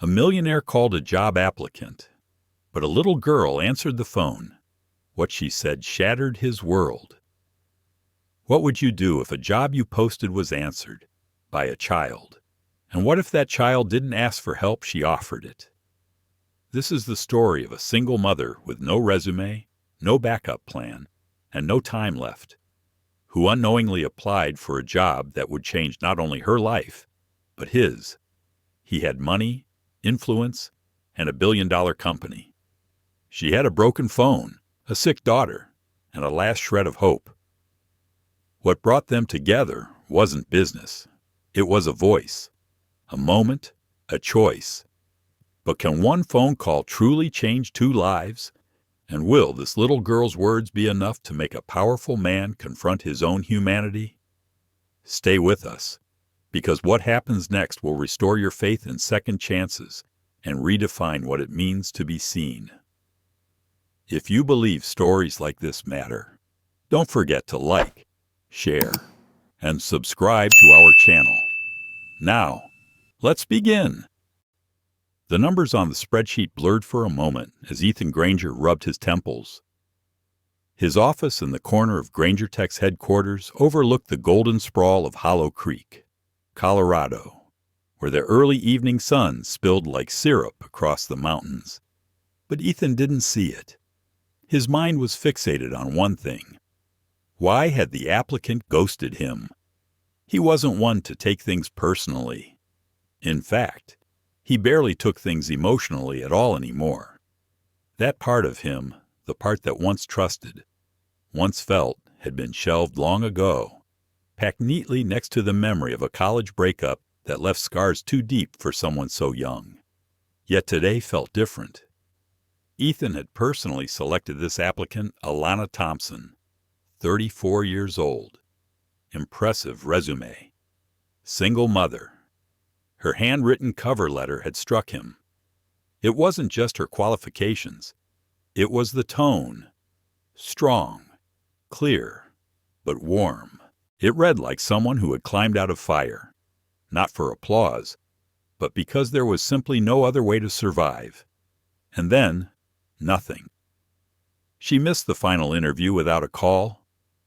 A millionaire called a job applicant, but a little girl answered the phone. What she said shattered his world. What would you do if a job you posted was answered by a child? And what if that child didn't ask for help, she offered it? This is the story of a single mother with no resume, no backup plan, and no time left, who unknowingly applied for a job that would change not only her life, but his. He had money, influence, and a billion-dollar company. She had a broken phone, a sick daughter, and a last shred of hope. What brought them together wasn't business. It was a voice, a moment, a choice. But can one phone call truly change two lives? And will this little girl's words be enough to make a powerful man confront his own humanity? Stay with us, because what happens next will restore your faith in second chances and redefine what it means to be seen. If you believe stories like this matter, don't forget to like, share, and subscribe to our channel. Now, let's begin. The numbers on the spreadsheet blurred for a moment as Ethan Granger rubbed his temples. His office in the corner of Granger Tech's headquarters overlooked the golden sprawl of Hollow Creek, Colorado, where the early evening sun spilled like syrup across the mountains. But Ethan didn't see it. His mind was fixated on one thing. Why had the applicant ghosted him? He wasn't one to take things personally. In fact, he barely took things emotionally at all anymore. That part of him, the part that once trusted, once felt, had been shelved long ago, packed neatly next to the memory of a college breakup that left scars too deep for someone so young. Yet today felt different. Ethan had personally selected this applicant, Alana Thompson, 34 years old. Impressive resume. Single mother. Her handwritten cover letter had struck him. It wasn't just her qualifications. It was the tone. Strong, clear, but warm. It read like someone who had climbed out of fire, not for applause, but because there was simply no other way to survive. And then, nothing. She missed the final interview without a call,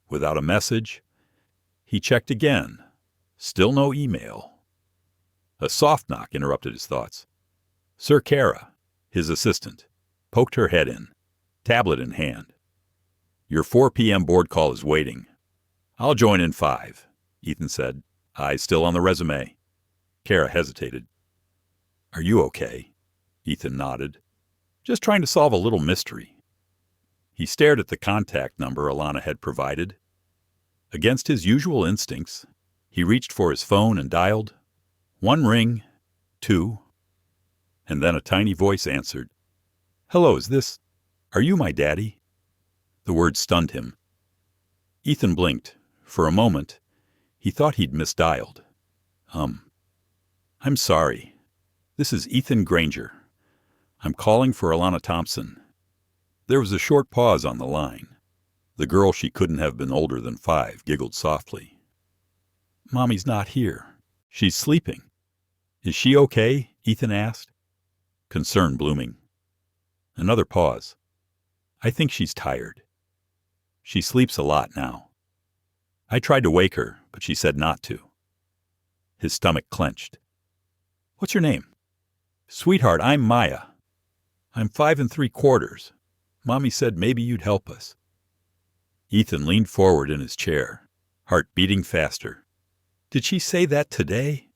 without a message. He checked again. Still no email. A soft knock interrupted his thoughts. Sir Kara, his assistant, poked her head in, tablet in hand. Your 4 p.m. board call is waiting. I'll join in 5, Ethan said, eyes still on the resume. Kara hesitated. Are you okay? Ethan nodded. Just trying to solve a little mystery. He stared at the contact number Alana had provided. Against his usual instincts, he reached for his phone and dialed. 1 ring, 2, and then a tiny voice answered. Hello, are you my daddy? The word stunned him. Ethan blinked. For a moment, he thought he'd misdialed. I'm sorry. This is Ethan Granger. I'm calling for Alana Thompson. There was a short pause on the line. The girl, she couldn't have been older than 5, giggled softly. Mommy's not here. She's sleeping. Is she okay? Ethan asked, concern blooming. Another pause. I think she's tired. She sleeps a lot now. I tried to wake her, but she said not to. His stomach clenched. What's your name? Sweetheart, I'm Maya. I'm 5 3/4. Mommy said maybe you'd help us. Ethan leaned forward in his chair, heart beating faster. Did she say that today?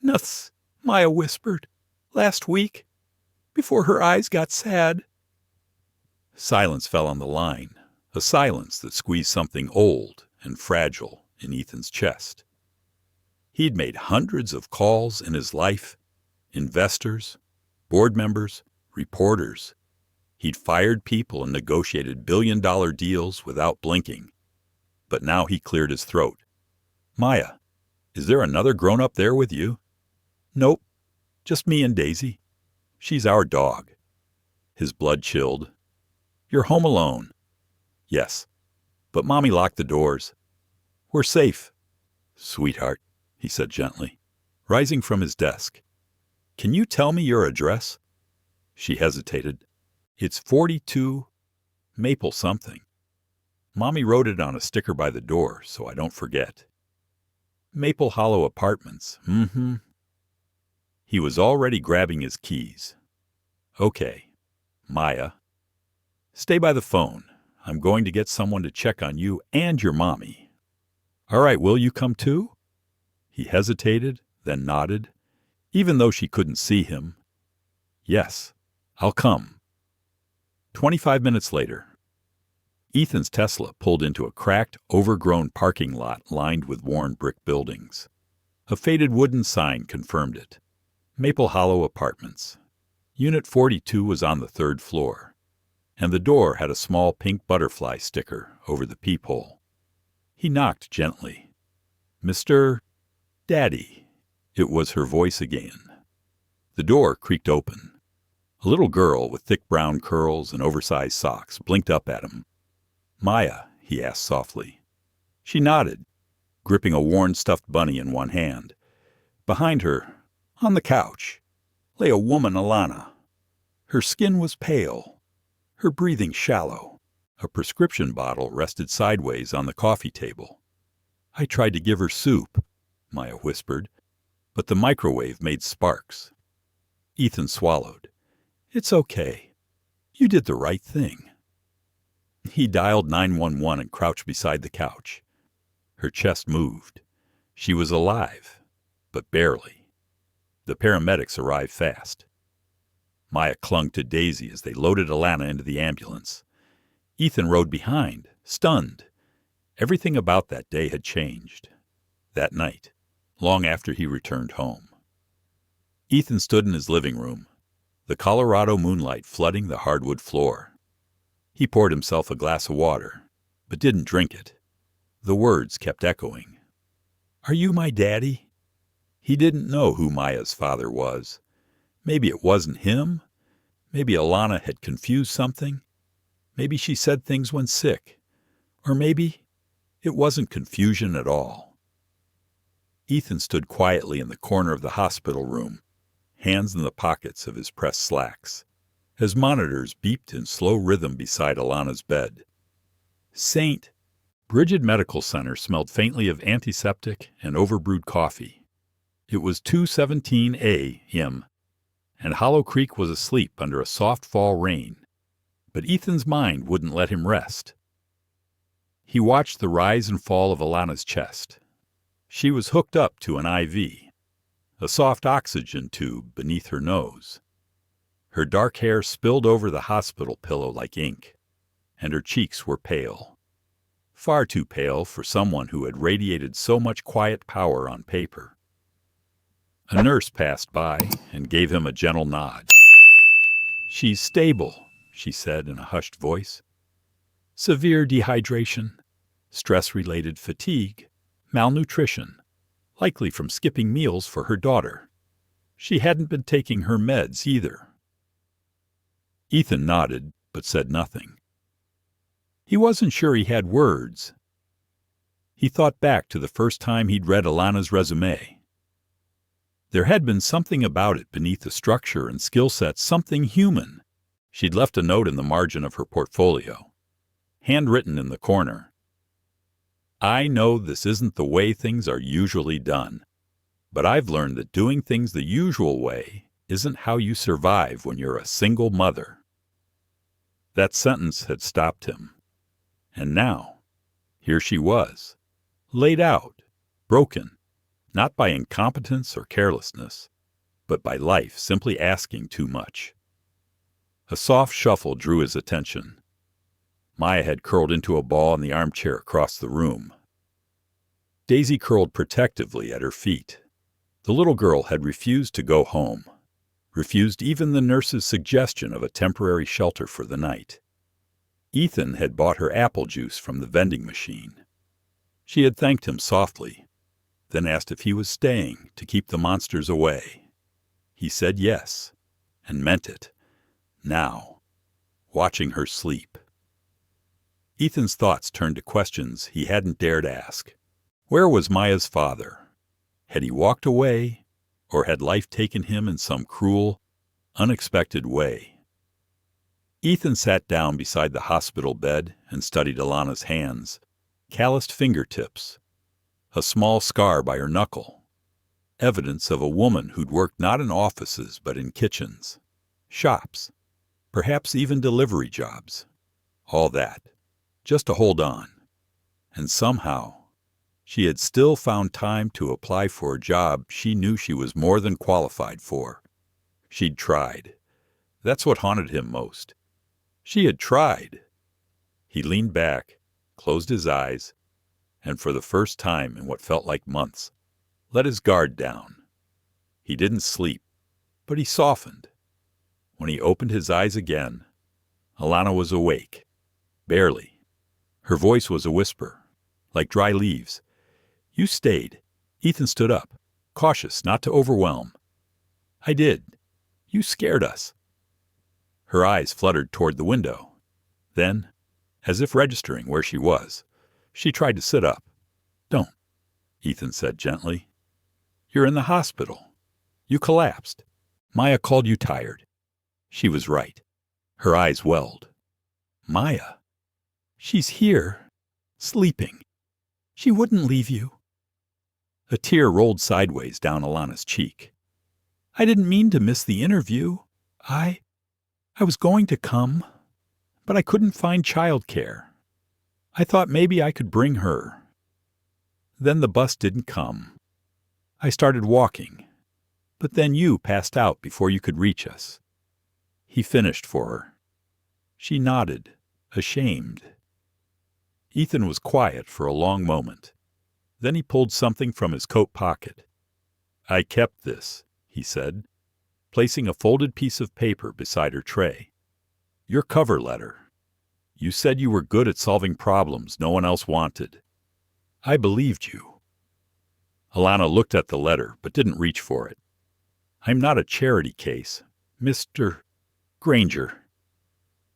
Nuts, Maya whispered. Last week, before her eyes got sad. Silence fell on the line, a silence that squeezed something old and fragile in Ethan's chest. He'd made hundreds of calls in his life, investors, board members, reporters. He'd fired people and negotiated billion-dollar deals without blinking. But now he cleared his throat. Maya, is there another grown-up there with you? Nope, just me and Daisy. She's our dog. His blood chilled. You're home alone. Yes, but Mommy locked the doors. We're safe. Sweetheart, he said gently, rising from his desk. Can you tell me your address? She hesitated. It's 42 Maple something. Mommy wrote it on a sticker by the door, so I don't forget. Maple Hollow Apartments. Mm-hmm. He was already grabbing his keys. Okay, Maya. Stay by the phone. I'm going to get someone to check on you and your mommy. All right, will you come too? He hesitated, then nodded, even though she couldn't see him. Yes, I'll come. 25 minutes later, Ethan's Tesla pulled into a cracked, overgrown parking lot lined with worn brick buildings. A faded wooden sign confirmed it. Maple Hollow Apartments. Unit 42 was on the 3rd floor, and the door had a small pink butterfly sticker over the peephole. He knocked gently. Mr. Daddy. It was her voice again. The door creaked open. A little girl with thick brown curls and oversized socks blinked up at him. Maya, he asked softly. She nodded, gripping a worn stuffed bunny in one hand. Behind her, on the couch, lay a woman, Alana. Her skin was pale, her breathing shallow. A prescription bottle rested sideways on the coffee table. I tried to give her soup, Maya whispered, but the microwave made sparks. Ethan swallowed. It's okay. You did the right thing. He dialed 911 and crouched beside the couch. Her chest moved. She was alive, but barely. The paramedics arrived fast. Maya clung to Daisy as they loaded Alana into the ambulance. Ethan rode behind, stunned. Everything about that day had changed. That night, long after he returned home. Ethan stood in his living room, the Colorado moonlight flooding the hardwood floor. He poured himself a glass of water, but didn't drink it. The words kept echoing. Are you my daddy? He didn't know who Maya's father was. Maybe it wasn't him. Maybe Alana had confused something. Maybe she said things when sick. Or maybe it wasn't confusion at all. Ethan stood quietly in the corner of the hospital room, hands in the pockets of his pressed slacks, as monitors beeped in slow rhythm beside Alana's bed. St. Bridget Medical Center smelled faintly of antiseptic and overbrewed coffee. It was 2:17 a.m., and Hollow Creek was asleep under a soft fall rain. But Ethan's mind wouldn't let him rest. He watched the rise and fall of Alana's chest. She was hooked up to an IV, a soft oxygen tube beneath her nose. Her dark hair spilled over the hospital pillow like ink, and her cheeks were pale. Far too pale for someone who had radiated so much quiet power on paper. A nurse passed by and gave him a gentle nod. She's stable, she said in a hushed voice. Severe dehydration, stress-related fatigue, malnutrition, likely from skipping meals for her daughter. She hadn't been taking her meds either. Ethan nodded, but said nothing. He wasn't sure he had words. He thought back to the first time he'd read Alana's resume. There had been something about it beneath the structure and skill set, something human. She'd left a note in the margin of her portfolio, handwritten in the corner. I know this isn't the way things are usually done, but I've learned that doing things the usual way isn't how you survive when you're a single mother. That sentence had stopped him. And now, here she was, laid out, broken, not by incompetence or carelessness, but by life simply asking too much. A soft shuffle drew his attention. Maya had curled into a ball in the armchair across the room. Daisy curled protectively at her feet. The little girl had refused to go home, refused even the nurse's suggestion of a temporary shelter for the night. Ethan had bought her apple juice from the vending machine. She had thanked him softly, then asked if he was staying to keep the monsters away. He said yes, and meant it. Now, watching her sleep. Ethan's thoughts turned to questions he hadn't dared ask. Where was Maya's father? Had he walked away? Or had life taken him in some cruel, unexpected way? Ethan sat down beside the hospital bed and studied Alana's hands, calloused fingertips, a small scar by her knuckle, evidence of a woman who'd worked not in offices but in kitchens, shops, perhaps even delivery jobs. All that, just to hold on. And somehow, she had still found time to apply for a job she knew she was more than qualified for. She'd tried. That's what haunted him most. She had tried. He leaned back, closed his eyes, and for the first time in what felt like months, let his guard down. He didn't sleep, but he softened. When he opened his eyes again, Alana was awake. Barely. Her voice was a whisper, like dry leaves. "You stayed." Ethan stood up, cautious not to overwhelm. "I did. You scared us." Her eyes fluttered toward the window. Then, as if registering where she was, she tried to sit up. "Don't," Ethan said gently. "You're in the hospital. You collapsed. Maya called you tired." She was right. Her eyes welled. "Maya? She's here, sleeping. She wouldn't leave you." A tear rolled sideways down Alana's cheek. "I didn't mean to miss the interview. I was going to come, but I couldn't find childcare. I thought maybe I could bring her. Then the bus didn't come. I started walking, but then you passed out before you could reach us." He finished for her. She nodded, ashamed. Ethan was quiet for a long moment. Then he pulled something from his coat pocket. "I kept this," he said, placing a folded piece of paper beside her tray. "Your cover letter. You said you were good at solving problems no one else wanted. I believed you." Alana looked at the letter but didn't reach for it. "I'm not a charity case, Mr. Granger."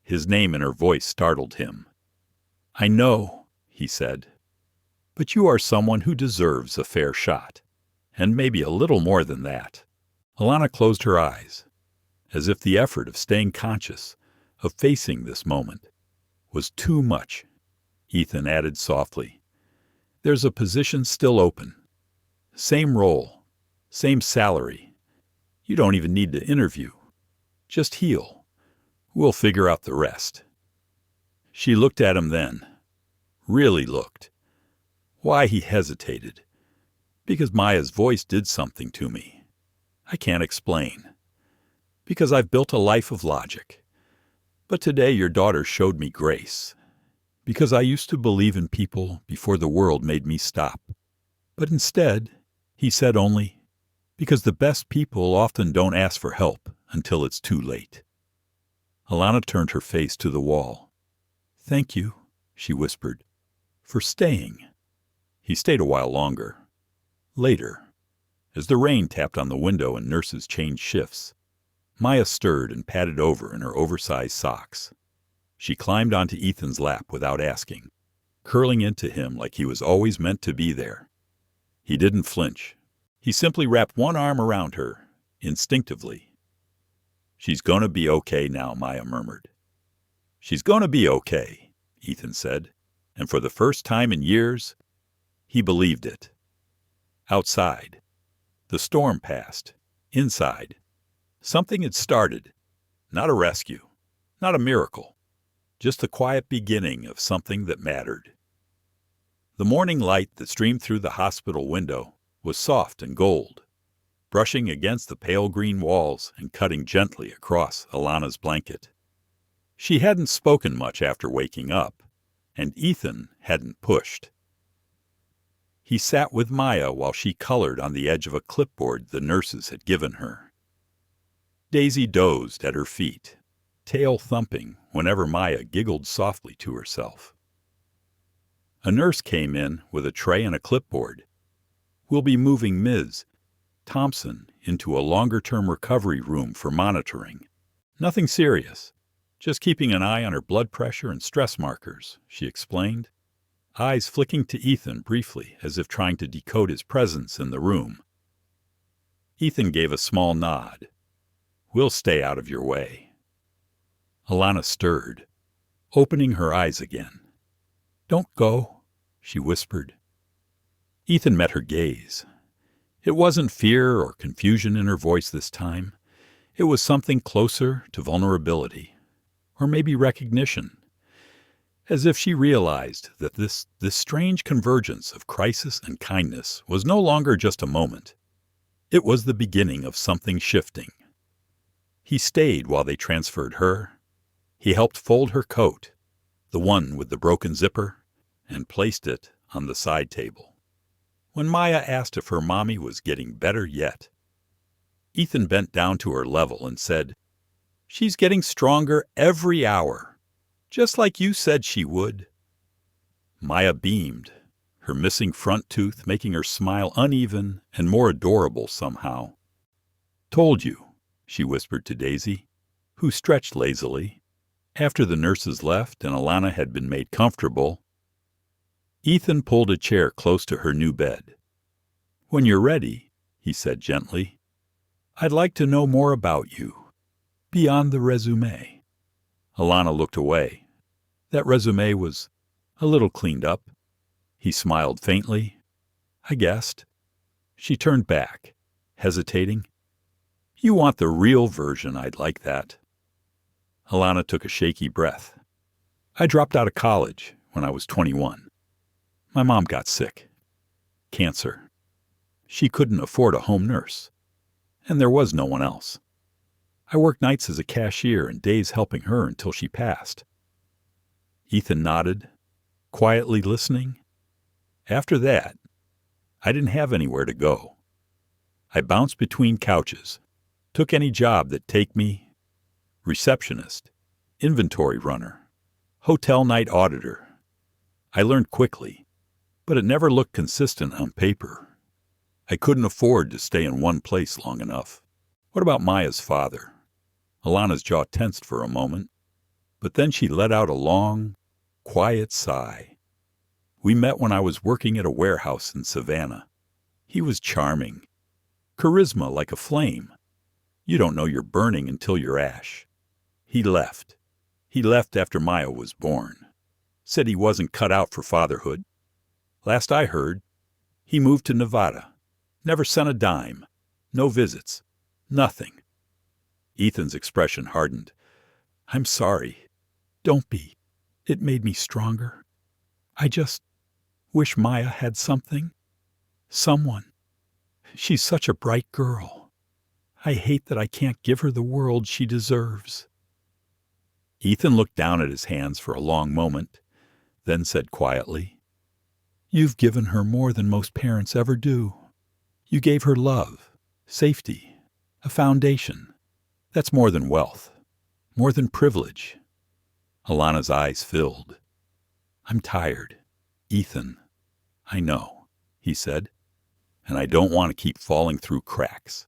His name in her voice startled him. "I know," he said, "but you are someone who deserves a fair shot, and maybe a little more than that." Alana closed her eyes, as if the effort of staying conscious, of facing this moment, was too much. Ethan added softly, "There's a position still open. Same role, same salary. You don't even need to interview. Just heal. We'll figure out the rest." She looked at him then. Really looked. Why he hesitated. Because Maya's voice did something to me. I can't explain. Because I've built a life of logic. But today your daughter showed me grace. Because I used to believe in people before the world made me stop. But instead, he said only, because the best people often don't ask for help until it's too late. Alana turned her face to the wall. "Thank you," she whispered, "for staying." He stayed a while longer. Later, as the rain tapped on the window and nurses changed shifts, Maya stirred and patted over in her oversized socks. She climbed onto Ethan's lap without asking, curling into him like he was always meant to be there. He didn't flinch. He simply wrapped one arm around her, instinctively. "She's going to be okay now," Maya murmured. "She's going to be okay," Ethan said, and for the first time in years, he believed it. Outside, the storm passed. Inside, something had started. Not a rescue, not a miracle, just the quiet beginning of something that mattered. The morning light that streamed through the hospital window was soft and gold, brushing against the pale green walls and cutting gently across Alana's blanket. She hadn't spoken much after waking up, and Ethan hadn't pushed. He sat with Maya while she colored on the edge of a clipboard the nurses had given her. Daisy dozed at her feet, tail thumping whenever Maya giggled softly to herself. A nurse came in with a tray and a clipboard. "We'll be moving Ms. Thompson into a longer-term recovery room for monitoring. Nothing serious, just keeping an eye on her blood pressure and stress markers," she explained, eyes flicking to Ethan briefly as if trying to decode his presence in the room. Ethan gave a small nod. "We'll stay out of your way." Alana stirred, opening her eyes again. "Don't go," she whispered. Ethan met her gaze. It wasn't fear or confusion in her voice this time. It was something closer to vulnerability, or maybe recognition, as if she realized that this strange convergence of crisis and kindness was no longer just a moment. It was the beginning of something shifting. He stayed while they transferred her. He helped fold her coat, the one with the broken zipper, and placed it on the side table. When Maya asked if her mommy was getting better yet, Ethan bent down to her level and said, "She's getting stronger every hour, just like you said she would." Maya beamed, her missing front tooth making her smile uneven and more adorable somehow. "Told you," she whispered to Daisy, who stretched lazily. After the nurses left and Alana had been made comfortable, Ethan pulled a chair close to her new bed. "When you're ready," he said gently, "I'd like to know more about you, beyond the resume." Alana looked away. That resume was a little cleaned up. He smiled faintly. "I guessed." She turned back, hesitating. "You want the real version, I'd like that." Alana took a shaky breath. "I dropped out of college when I was 21. My mom got sick. Cancer. She couldn't afford a home nurse, and there was no one else. I worked nights as a cashier and days helping her until she passed." Ethan nodded, quietly listening. "After that, I didn't have anywhere to go. I bounced between couches, took any job that'd take me: receptionist, inventory runner, hotel night auditor. I learned quickly, but it never looked consistent on paper. I couldn't afford to stay in one place long enough." "What about Maya's father?" Alana's jaw tensed for a moment, but then she let out a long, quiet sigh. "We met when I was working at a warehouse in Savannah. He was charming. Charisma like a flame. You don't know you're burning until you're ash. He left. He left after Maya was born. Said he wasn't cut out for fatherhood. Last I heard, he moved to Nevada. Never sent a dime. No visits. Nothing." Ethan's expression hardened. "I'm sorry. Don't be. It made me stronger. I just wish Maya had something. Someone. She's such a bright girl. I hate that I can't give her the world she deserves." Ethan looked down at his hands for a long moment, then said quietly, "You've given her more than most parents ever do. You gave her love, safety, a foundation. That's more than wealth, more than privilege." Alana's eyes filled. "I'm tired, Ethan." "I know," he said, "and I don't want to keep falling through cracks.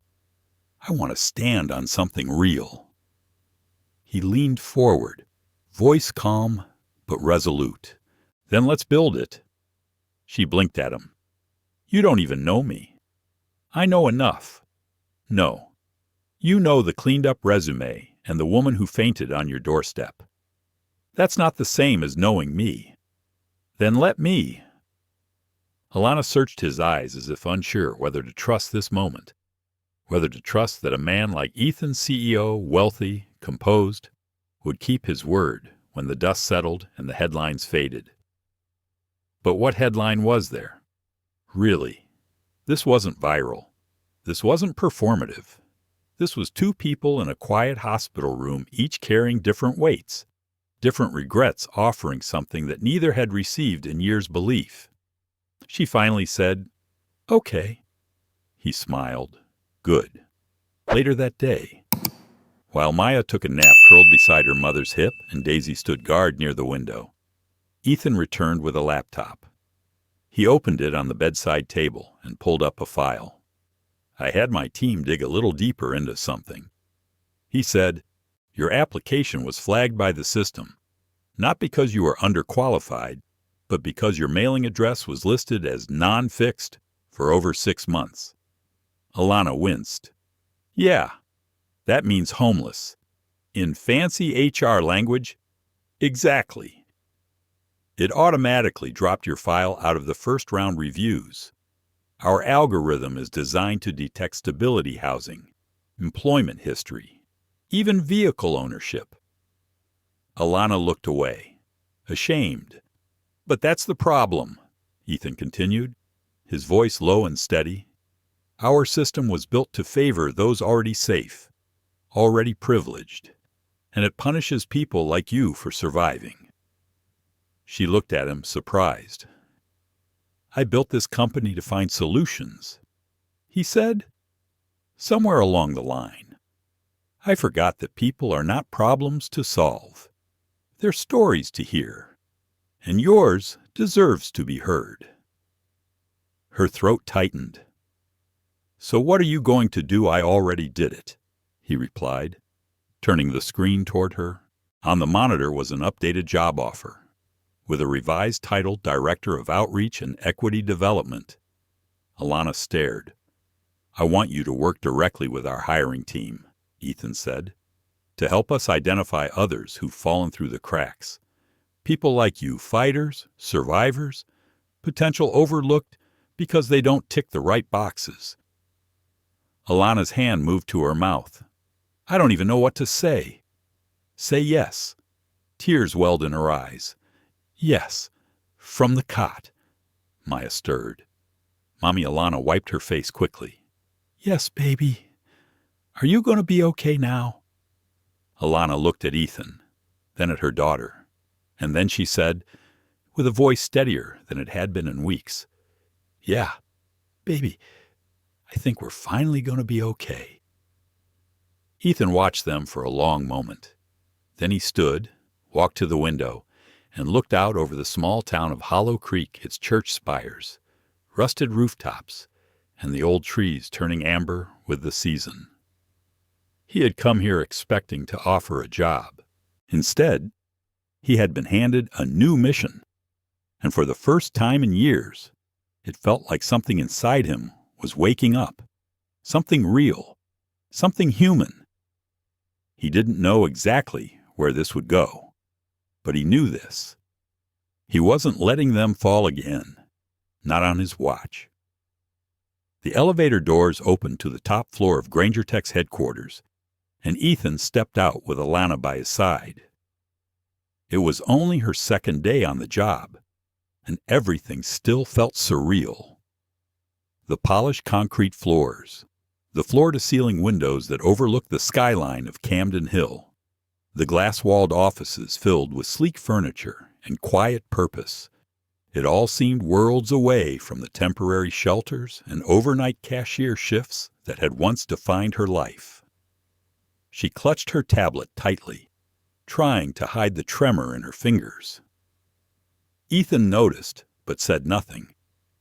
I want to stand on something real." He leaned forward, voice calm but resolute. "Then let's build it." She blinked at him. "You don't even know me." "I know enough." "No. You know the cleaned-up resume and the woman who fainted on your doorstep. That's not the same as knowing me." "Then let me." Alana searched his eyes as if unsure whether to trust this moment, whether to trust that a man like Ethan's CEO, wealthy, composed, would keep his word when the dust settled and the headlines faded. But what headline was there? Really, this wasn't viral. This wasn't performative. This was two people in a quiet hospital room, each carrying different weights, different regrets, offering something that neither had received in years' belief. She finally said, "Okay." He smiled. "Good." Later that day, while Maya took a nap curled beside her mother's hip and Daisy stood guard near the window, Ethan returned with a laptop. He opened it on the bedside table and pulled up a file. "I had my team dig a little deeper into something." He said, "Your application was flagged by the system, not because you were underqualified, but because your mailing address was listed as non-fixed for over 6 months. Alana winced. Yeah, that means homeless. In fancy HR language, exactly. It automatically dropped your file out of the first-round reviews. Our algorithm is designed to detect stability housing, employment history, even vehicle ownership. Alana looked away, ashamed. But that's the problem, Ethan continued, his voice low and steady. Our system was built to favor those already safe, already privileged, and it punishes people like you for surviving. She looked at him, surprised. I built this company to find solutions, he said. Somewhere along the line, I forgot that people are not problems to solve. They're stories to hear, and yours deserves to be heard. Her throat tightened. So what are you going to do? I already did it, he replied, turning the screen toward her. On the monitor was an updated job offer, with a revised title, Director of Outreach and Equity Development. Alana stared. I want you to work directly with our hiring team, Ethan said, to help us identify others who've fallen through the cracks. People like you, fighters, survivors, potential overlooked because they don't tick the right boxes. Alana's hand moved to her mouth. I don't even know what to say. Say yes. Tears welled in her eyes. Yes, from the cot. Maya stirred. Mommy Alana wiped her face quickly. Yes, baby. Are you going to be okay now? Alana looked at Ethan, then at her daughter, and then she said, with a voice steadier than it had been in weeks, Yeah, baby, I think we're finally going to be okay. Ethan watched them for a long moment. Then he stood, walked to the window, and looked out over the small town of Hollow Creek, its church spires, rusted rooftops, and the old trees turning amber with the season. He had come here expecting to offer a job. Instead, he had been handed a new mission, and for the first time in years, it felt like something inside him was waking up, something real, something human. He didn't know exactly where this would go, but he knew this. He wasn't letting them fall again, not on his watch. The elevator doors opened to the top floor of Granger Tech's headquarters, and Ethan stepped out with Alana by his side. It was only her second day on the job, and everything still felt surreal. The polished concrete floors, the floor-to-ceiling windows that overlooked the skyline of Camden Hill, the glass-walled offices filled with sleek furniture and quiet purpose. It all seemed worlds away from the temporary shelters and overnight cashier shifts that had once defined her life. She clutched her tablet tightly, trying to hide the tremor in her fingers. Ethan noticed, but said nothing.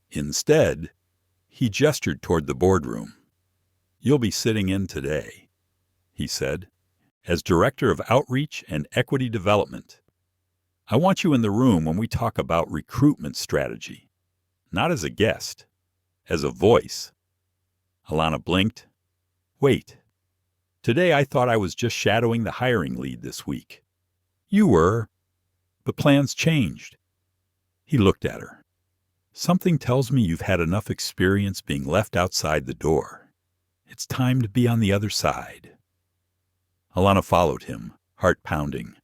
Instead, he gestured toward the boardroom. You'll be sitting in today, he said, as Director of Outreach and Equity Development. I want you in the room when we talk about recruitment strategy, not as a guest, as a voice. Alana blinked. Wait. Today I thought I was just shadowing the hiring lead this week. You were, but plans changed. He looked at her. Something tells me you've had enough experience being left outside the door. It's time to be on the other side. Alana followed him, heart pounding.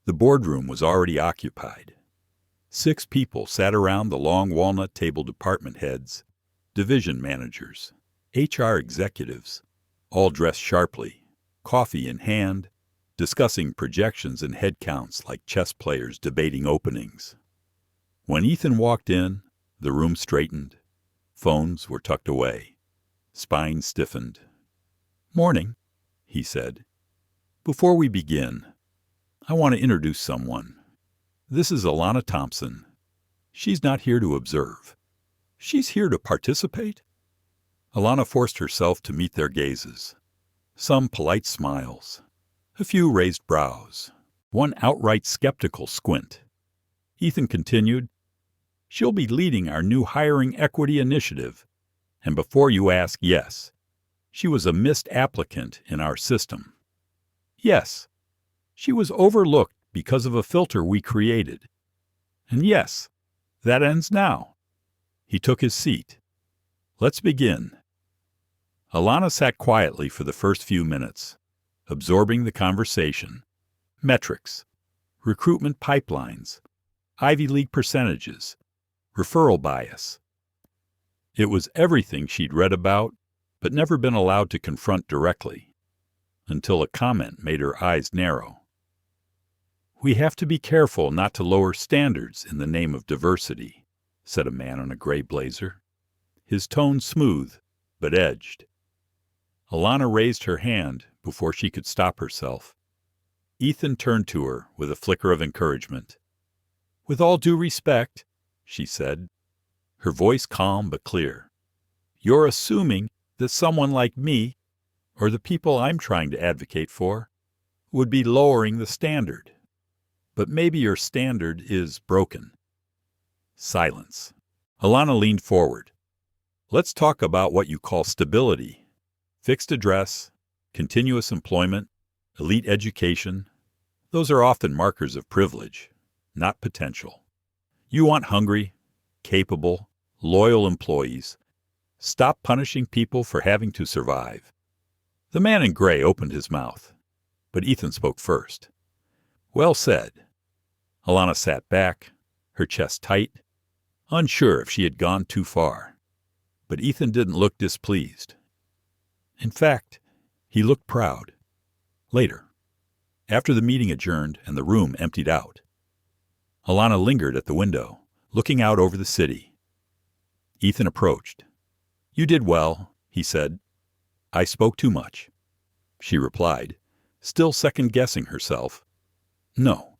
The boardroom was already occupied. 6 people sat around the long walnut table, department heads, division managers, HR executives, all dressed sharply, coffee in hand, discussing projections and headcounts like chess players debating openings. When Ethan walked in, the room straightened. Phones were tucked away. Spines stiffened. Morning, he said. Before we begin, I want to introduce someone. This is Alana Thompson. She's not here to observe. She's here to participate. Alana forced herself to meet their gazes. Some polite smiles, a few raised brows, one outright skeptical squint. Ethan continued, She'll be leading our new hiring equity initiative. And before you ask, yes, she was a missed applicant in our system. Yes, she was overlooked because of a filter we created. And yes, that ends now. He took his seat. Let's begin. Alana sat quietly for the first few minutes, absorbing the conversation. Metrics, recruitment pipelines, Ivy League percentages, referral bias. It was everything she'd read about, but never been allowed to confront directly, until a comment made her eyes narrow. "We have to be careful not to lower standards in the name of diversity," said a man in a gray blazer, his tone smooth but edged. Alana raised her hand before she could stop herself. Ethan turned to her with a flicker of encouragement. "With all due respect," she said, her voice calm but clear, "you're assuming that someone like me, or the people I'm trying to advocate for, would be lowering the standard. But maybe your standard is broken." Silence. Alana leaned forward. "Let's talk about what you call stability. Fixed address, continuous employment, elite education. Those are often markers of privilege, not potential. You want hungry, capable, loyal employees. Stop punishing people for having to survive." The man in gray opened his mouth, but Ethan spoke first. "Well said." Alana sat back, her chest tight, unsure if she had gone too far. But Ethan didn't look displeased. In fact, he looked proud. Later, after the meeting adjourned and the room emptied out, Alana lingered at the window, looking out over the city. Ethan approached. "You did well," he said. "I spoke too much," she replied, still second-guessing herself. "No.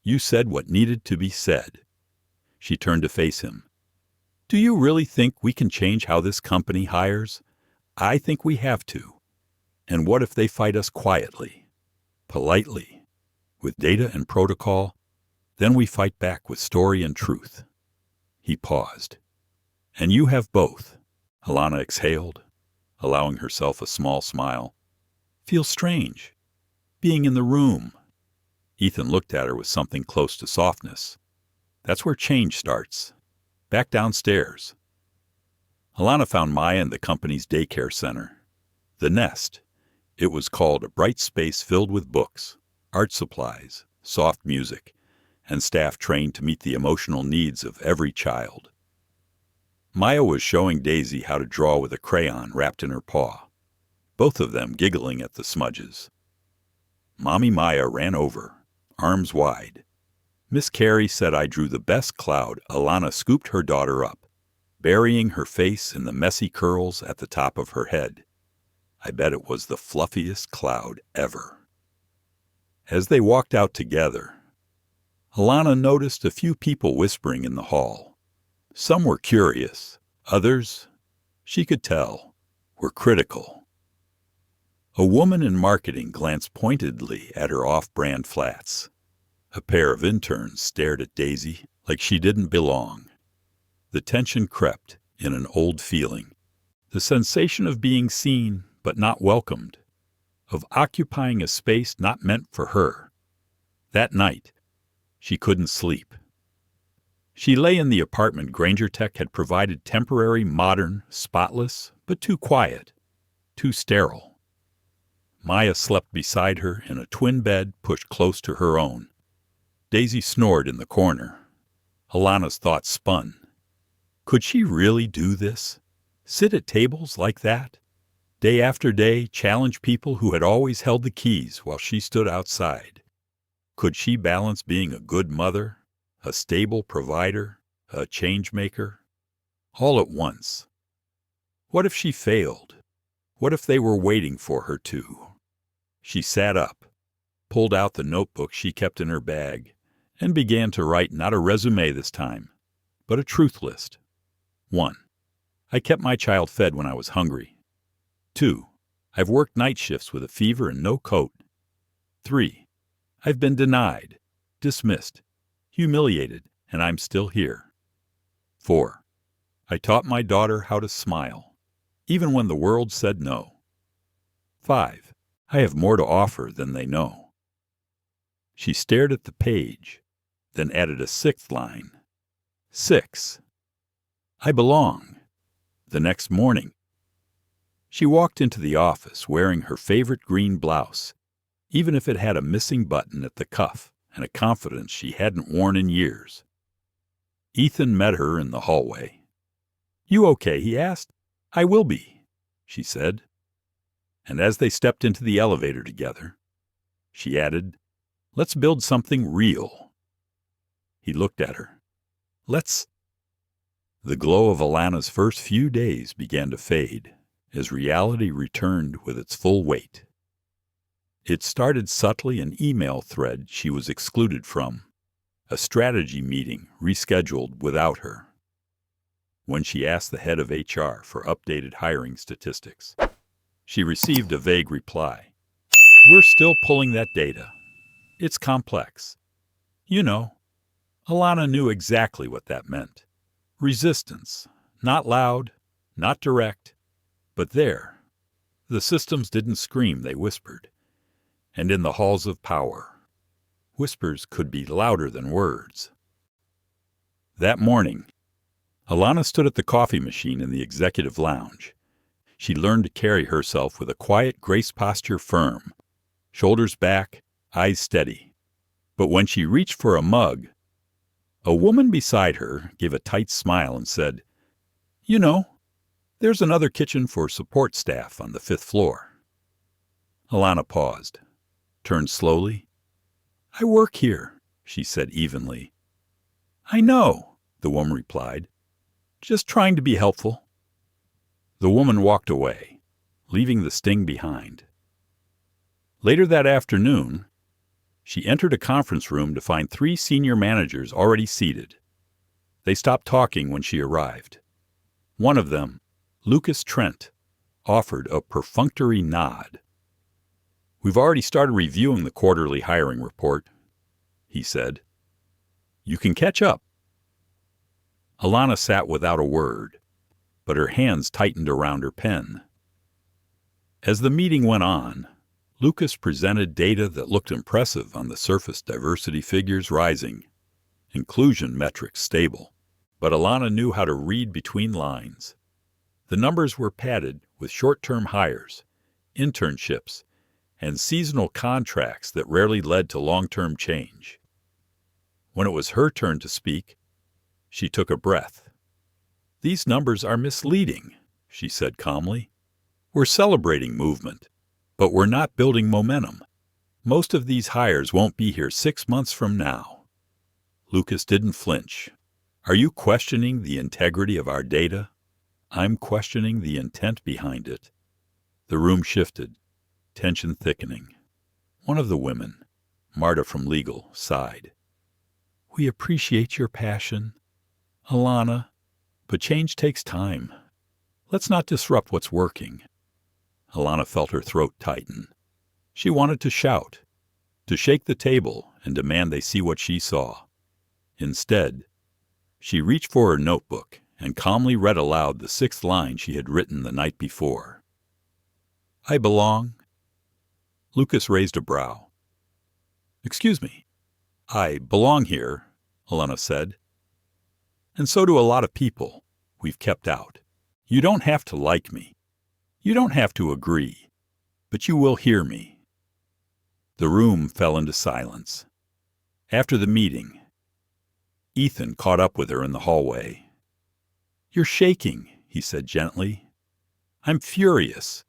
You said what needed to be said." She turned to face him. "Do you really think we can change how this company hires? I think we have to. And what if they fight us quietly, politely, with data and protocol? Then we fight back with story and truth." He paused. "And you have both," Alana exhaled, allowing herself a small smile. "Feels strange, being in the room." Ethan looked at her with something close to softness. "That's where change starts. Back downstairs." Alana found Maya in the company's daycare center. The Nest. It was called a bright space filled with books, art supplies, soft music, and staff trained to meet the emotional needs of every child. Maya was showing Daisy how to draw with a crayon wrapped in her paw, both of them giggling at the smudges. Mommy Maya ran over, arms wide. "Miss Carey said I drew the best cloud." Alana scooped her daughter up, burying her face in the messy curls at the top of her head. "I bet it was the fluffiest cloud ever." As they walked out together, Alana noticed a few people whispering in the hall. Some were curious, others, she could tell, were critical. A woman in marketing glanced pointedly at her off-brand flats. A pair of interns stared at Daisy like she didn't belong. The tension crept in an old feeling, the sensation of being seen but not welcomed, of occupying a space not meant for her. That night, she couldn't sleep. She lay in the apartment Granger Tech had provided, temporary, modern, spotless, but too quiet, too sterile. Maya slept beside her in a twin bed pushed close to her own. Daisy snored in the corner. Alana's thoughts spun. Could she really do this? Sit at tables like that? Day after day, challenge people who had always held the keys while she stood outside? Could she balance being a good mother, a stable provider, a change maker, all at once? What if she failed? What if they were waiting for her to? She sat up, pulled out the notebook she kept in her bag, and began to write not a resume this time, but a truth list. 1. I kept my child fed when I was hungry. 2. I've worked night shifts with a fever and no coat. 3. I've been denied, dismissed, humiliated, and I'm still here. 4. I taught my daughter how to smile, even when the world said no. 5. I have more to offer than they know. She stared at the page, then added a 6th line. 6. I belong. The next morning, she walked into the office wearing her favorite green blouse, even if it had a missing button at the cuff and a confidence she hadn't worn in years. Ethan met her in the hallway. "You okay?" he asked. "I will be," she said. And as they stepped into the elevator together, she added, "Let's build something real." He looked at her. "Let's—" The glow of Alana's first few days began to fade as reality returned with its full weight. It started subtly an email thread she was excluded from, a strategy meeting rescheduled without her. When she asked the head of HR for updated hiring statistics, she received a vague reply. "We're still pulling that data. It's complex." You know, Alana knew exactly what that meant. Resistance, not loud, not direct, but there. The systems didn't scream, they whispered. And in the halls of power, whispers could be louder than words. That morning, Alana stood at the coffee machine in the executive lounge. She learned to carry herself with a quiet grace posture firm, shoulders back, eyes steady. But when she reached for a mug, a woman beside her gave a tight smile and said, "You know, there's another kitchen for support staff on the 5th floor." Alana paused, turned slowly. "I work here," she said evenly. "I know," the woman replied. "Just trying to be helpful." The woman walked away, leaving the sting behind. Later that afternoon, she entered a conference room to find 3 senior managers already seated. They stopped talking when she arrived. One of them, Lucas Trent, offered a perfunctory nod. "We've already started reviewing the quarterly hiring report," he said. "You can catch up." Alana sat without a word, but her hands tightened around her pen. As the meeting went on, Lucas presented data that looked impressive on the surface: diversity figures rising, inclusion metrics stable. But Alana knew how to read between lines. The numbers were padded with short-term hires, internships, and seasonal contracts that rarely led to long-term change. When it was her turn to speak, she took a breath. "These numbers are misleading," she said calmly. "We're celebrating movement, but we're not building momentum. Most of these hires won't be here 6 months from now." Lucas didn't flinch. "Are you questioning the integrity of our data? I'm questioning the intent behind it." The room shifted, tension thickening. One of the women, Marta from legal, sighed. "We appreciate your passion, Alana, but change takes time. Let's not disrupt what's working." Alana felt her throat tighten. She wanted to shout, to shake the table and demand they see what she saw. Instead, she reached for her notebook and calmly read aloud the 6th line she had written the night before. "I belong." Lucas raised a brow. "Excuse me. I belong here," Alana said. "And so do a lot of people we've kept out. You don't have to like me. You don't have to agree, but you will hear me." The room fell into silence. After the meeting, Ethan caught up with her in the hallway. "You're shaking," he said gently. "I'm furious,"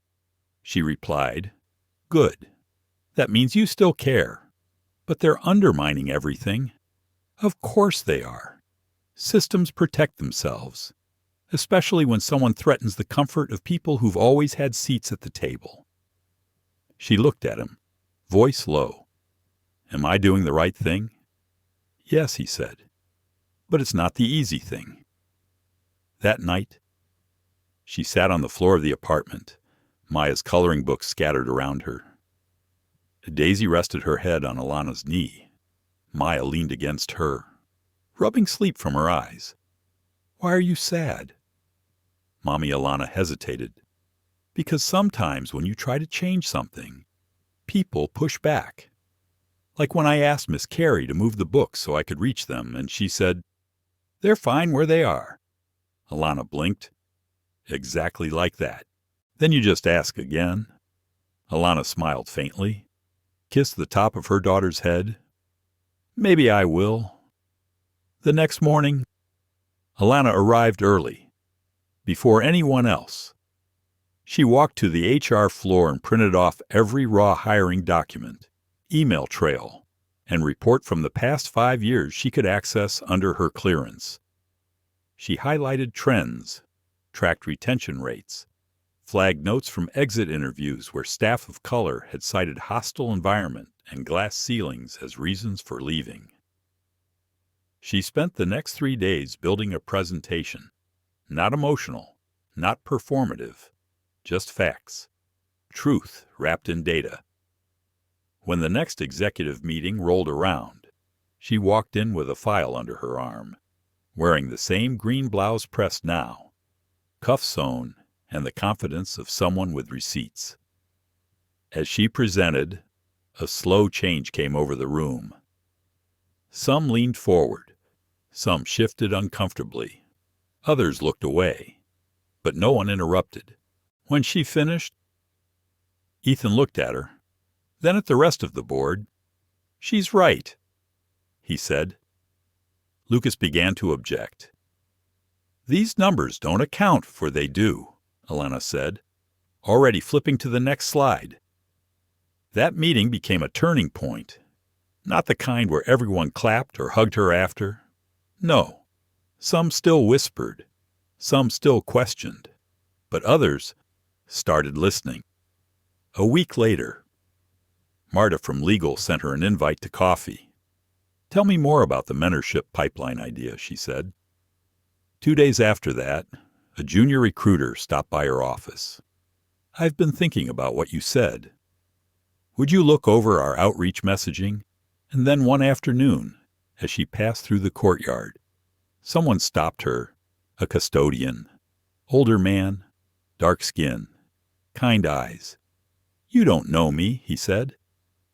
she replied. "Good. That means you still care. But they're undermining everything." "Of course they are. Systems protect themselves, especially when someone threatens the comfort of people who've always had seats at the table." She looked at him, voice low. "Am I doing the right thing?" "Yes," he said, "but it's not the easy thing." That night, she sat on the floor of the apartment, Maya's coloring books scattered around her. Daisy rested her head on Alana's knee. Maya leaned against her, rubbing sleep from her eyes. "Why are you sad?" Mommy Alana hesitated. Because sometimes when you try to change something, people push back. Like when I asked Miss Carey to move the books so I could reach them, and she said, "They're fine where they are." Alana blinked. Exactly like that. Then you just ask again. Alana smiled faintly, kissed the top of her daughter's head. "Maybe I will." The next morning, Alana arrived early, before anyone else. She walked to the HR floor and printed off every raw hiring document, email trail, and report from the past 5 years she could access under her clearance. She highlighted trends, tracked retention rates, flagged notes from exit interviews where staff of color had cited hostile environment and glass ceilings as reasons for leaving. She spent the next 3 days building a presentation, not emotional, not performative, just facts, truth wrapped in data. When the next executive meeting rolled around, she walked in with a file under her arm, wearing the same green blouse pressed now, cuffs sewn, and the confidence of someone with receipts. As she presented, a slow change came over the room. Some leaned forward, some shifted uncomfortably, others looked away, but no one interrupted. When she finished, Ethan looked at her, then at the rest of the board. "She's right," he said. Lucas began to object. "These numbers don't account for they do," Alana said, already flipping to the next slide. That meeting became a turning point, not the kind where everyone clapped or hugged her after. No, some still whispered, some still questioned, but others started listening. A week later, Marta from legal sent her an invite to coffee. "Tell me more about the mentorship pipeline idea," she said. 2 days after that, a junior recruiter stopped by her office. "I've been thinking about what you said. Would you look over our outreach messaging?" And then one afternoon, as she passed through the courtyard, someone stopped her, a custodian, older man, dark skin, kind eyes. "You don't know me," he said,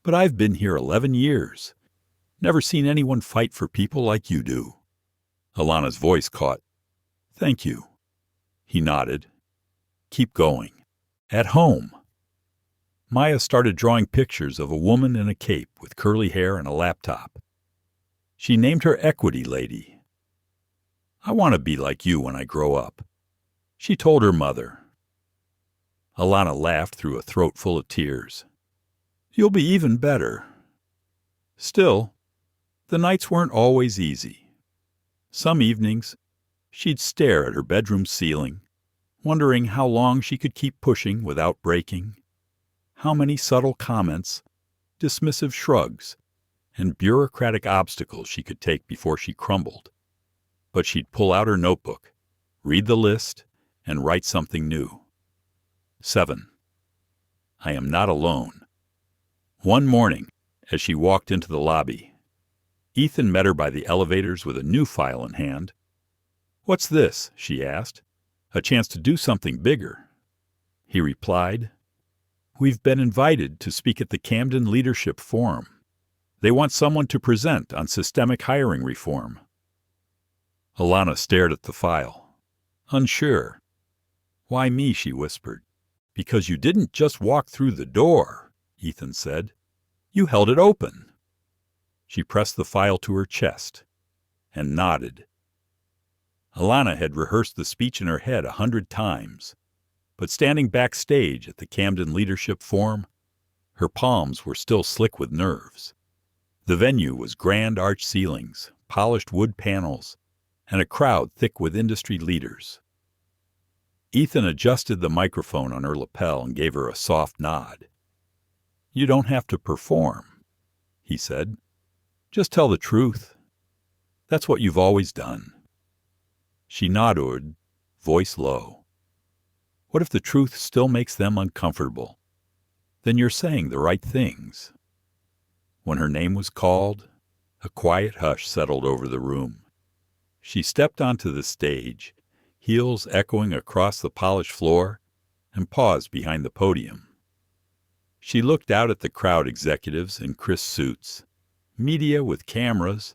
"but I've been here 11 years. Never seen anyone fight for people like you do." Alana's voice caught. "Thank you." He nodded. "Keep going. At home." Maya started drawing pictures of a woman in a cape with curly hair and a laptop. She named her Equity Lady. "I want to be like you when I grow up," she told her mother. Alana laughed through a throat full of tears. "You'll be even better." Still, the nights weren't always easy. Some evenings, she'd stare at her bedroom ceiling, wondering how long she could keep pushing without breaking, how many subtle comments, dismissive shrugs, and bureaucratic obstacles she could take before she crumbled. But she'd pull out her notebook, read the list, and write something new. 7. I am not alone. One morning, as she walked into the lobby, Ethan met her by the elevators with a new file in hand. "What's this?" she asked. "A chance to do something bigger." He replied, "We've been invited to speak at the Camden Leadership Forum. They want someone to present on systemic hiring reform." Alana stared at the file, unsure. "Why me?" she whispered. "Because you didn't just walk through the door," Ethan said. "You held it open." She pressed the file to her chest and nodded. Alana had rehearsed the speech in her head 100 times, but standing backstage at the Camden Leadership Forum, her palms were still slick with nerves. The venue was grand arch ceilings, polished wood panels, and a crowd thick with industry leaders. Ethan adjusted the microphone on her lapel and gave her a soft nod. "You don't have to perform," he said. "Just tell the truth. That's what you've always done." She nodded, voice low. "What if the truth still makes them uncomfortable? Then you're saying the right things." When her name was called, a quiet hush settled over the room. She stepped onto the stage, heels echoing across the polished floor, and paused behind the podium. She looked out at the crowd, executives in crisp suits, media with cameras,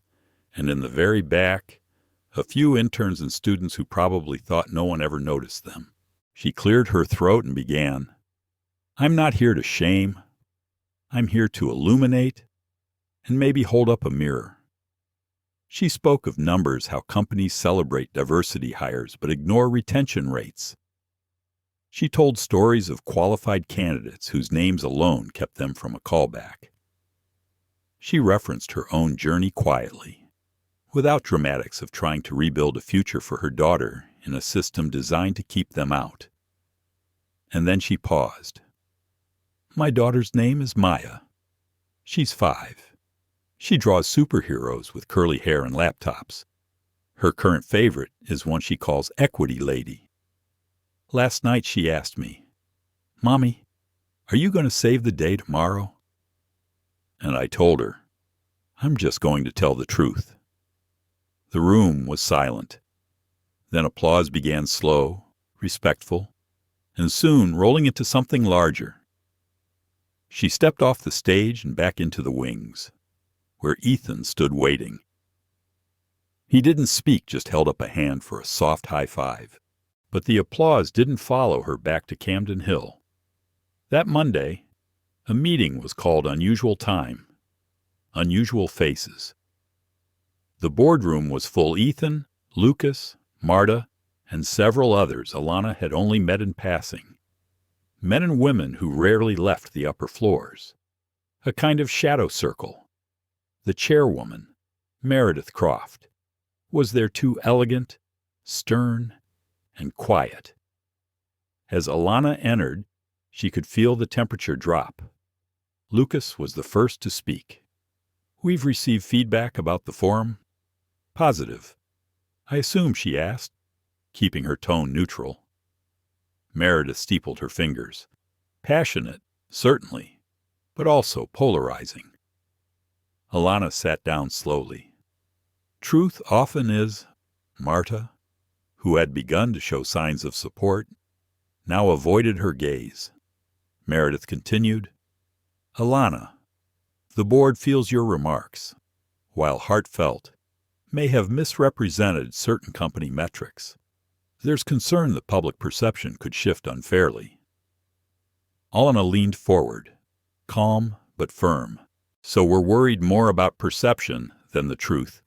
and in the very back, a few interns and students who probably thought no one ever noticed them. She cleared her throat and began, "I'm not here to shame. I'm here to illuminate and maybe hold up a mirror." She spoke of numbers, how companies celebrate diversity hires but ignore retention rates. She told stories of qualified candidates whose names alone kept them from a callback. She referenced her own journey quietly, without dramatics of trying to rebuild a future for her daughter in a system designed to keep them out. And then she paused. "My daughter's name is Maya. She's 5. She draws superheroes with curly hair and laptops. Her current favorite is one she calls Equity Lady. Last night she asked me, 'Mommy, are you going to save the day tomorrow?' And I told her, 'I'm just going to tell the truth.'" The room was silent. Then applause began, slow, respectful, and soon rolling into something larger. She stepped off the stage and back into the wings, where Ethan stood waiting. He didn't speak, just held up a hand for a soft high five. But the applause didn't follow her back to Camden Hill. That Monday, a meeting was called Unusual Time, Unusual Faces. The boardroom was full. Ethan, Lucas, Marta, and several others Alana had only met in passing. Men and women who rarely left the upper floors. A kind of shadow circle. The chairwoman, Meredith Croft, was there, too elegant, stern, and quiet. As Alana entered, she could feel the temperature drop. Lucas was the first to speak. "We've received feedback about the forum." "Positive. I assume," she asked, keeping her tone neutral. Meredith steepled her fingers. "Passionate, certainly, but also polarizing." Alana sat down slowly. "Truth often is," Marta, who had begun to show signs of support, now avoided her gaze. Meredith continued, "Alana, the board feels your remarks, while heartfelt, may have misrepresented certain company metrics. There's concern the public perception could shift unfairly." Alana leaned forward, calm but firm. "So we're worried more about perception than the truth."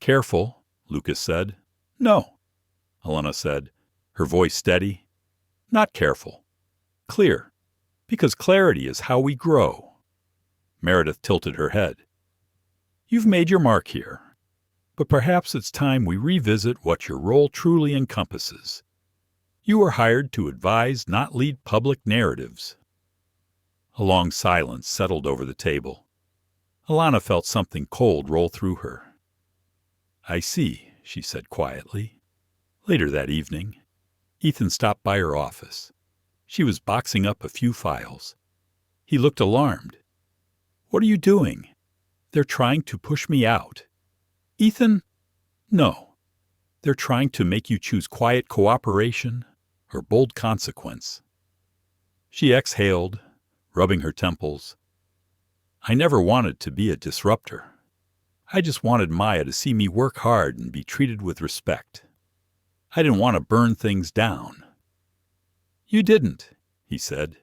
"Careful," Lucas said. "No," Alana said, her voice steady. "Not careful. Clear. Because clarity is how we grow." Meredith tilted her head. "You've made your mark here, but perhaps it's time we revisit what your role truly encompasses. You were hired to advise, not lead public narratives." A long silence settled over the table. Alana felt something cold roll through her. "I see," she said quietly. Later that evening, Ethan stopped by her office. She was boxing up a few files. He looked alarmed. "What are you doing?" "They're trying to push me out." "Ethan?" "No. They're trying to make you choose quiet cooperation or bold consequence." She exhaled, rubbing her temples. "I never wanted to be a disruptor. I just wanted Maya to see me work hard and be treated with respect. I didn't want to burn things down." "You didn't," he said.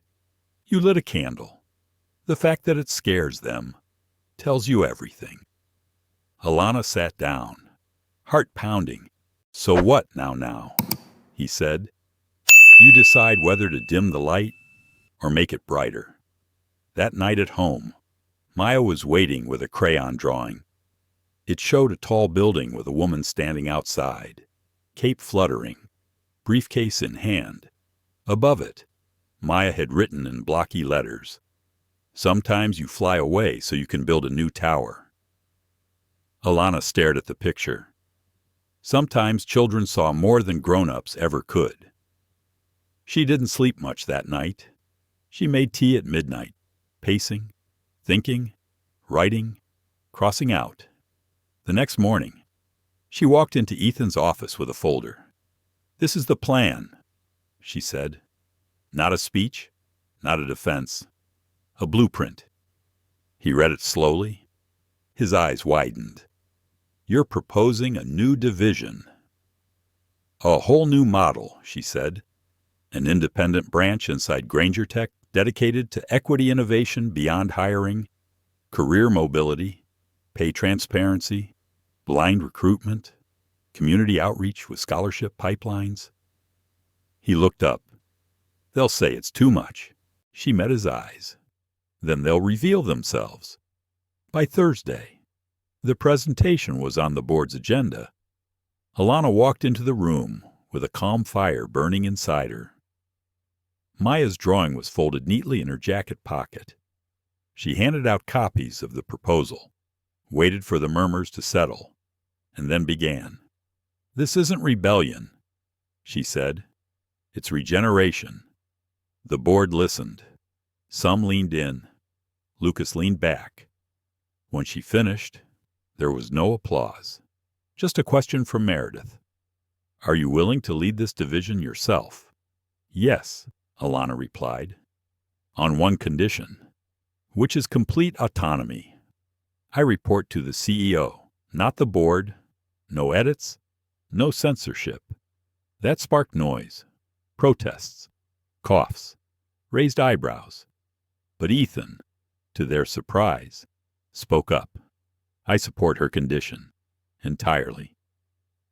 "You lit a candle. The fact that it scares them tells you everything." Alana sat down, heart pounding. "So what now?" he said. "You decide whether to dim the light or make it brighter." That night at home, Maya was waiting with a crayon drawing. It showed a tall building with a woman standing outside, cape fluttering, briefcase in hand. Above it, Maya had written in blocky letters, "Sometimes you fly away so you can build a new tower." Alana stared at the picture. Sometimes children saw more than grown-ups ever could. She didn't sleep much that night. She made tea at midnight, pacing, thinking, writing, crossing out. The next morning, she walked into Ethan's office with a folder. "This is the plan," she said. Not a speech, not a defense, a blueprint. He read it slowly. His eyes widened. You're proposing a new division. A whole new model, she said. An independent branch inside Granger Tech dedicated to equity innovation beyond hiring, career mobility, pay transparency, blind recruitment, community outreach with scholarship pipelines. He looked up. They'll say it's too much. She met his eyes. Then they'll reveal themselves. By Thursday, the presentation was on the board's agenda. Alana walked into the room with a calm fire burning inside her. Maya's drawing was folded neatly in her jacket pocket. She handed out copies of the proposal, waited for the murmurs to settle, and then began. This isn't rebellion, she said. It's regeneration. The board listened. Some leaned in. Lucas leaned back. When she finished, there was no applause. Just a question from Meredith. Are you willing to lead this division yourself? Yes, Alana replied. On one condition, which is complete autonomy. I report to the CEO, not the board. No edits, no censorship. That sparked noise, protests, coughs, raised eyebrows. But Ethan, to their surprise, spoke up. I support her condition, entirely.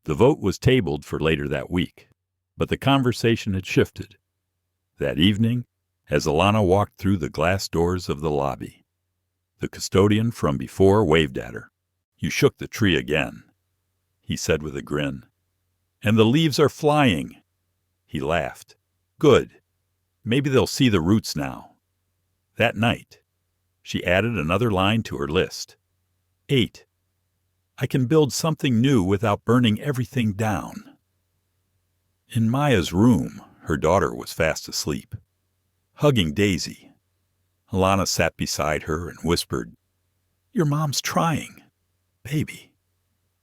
The vote was tabled for later that week, but the conversation had shifted. That evening, as Alana walked through the glass doors of the lobby, the custodian from before waved at her. You shook the tree again, he said with a grin. And the leaves are flying. He laughed. Good. Maybe they'll see the roots now. That night, she added another line to her list. 8. I can build something new without burning everything down. In Maya's room, her daughter was fast asleep, hugging Daisy. Alana sat beside her and whispered, Your mom's trying, baby.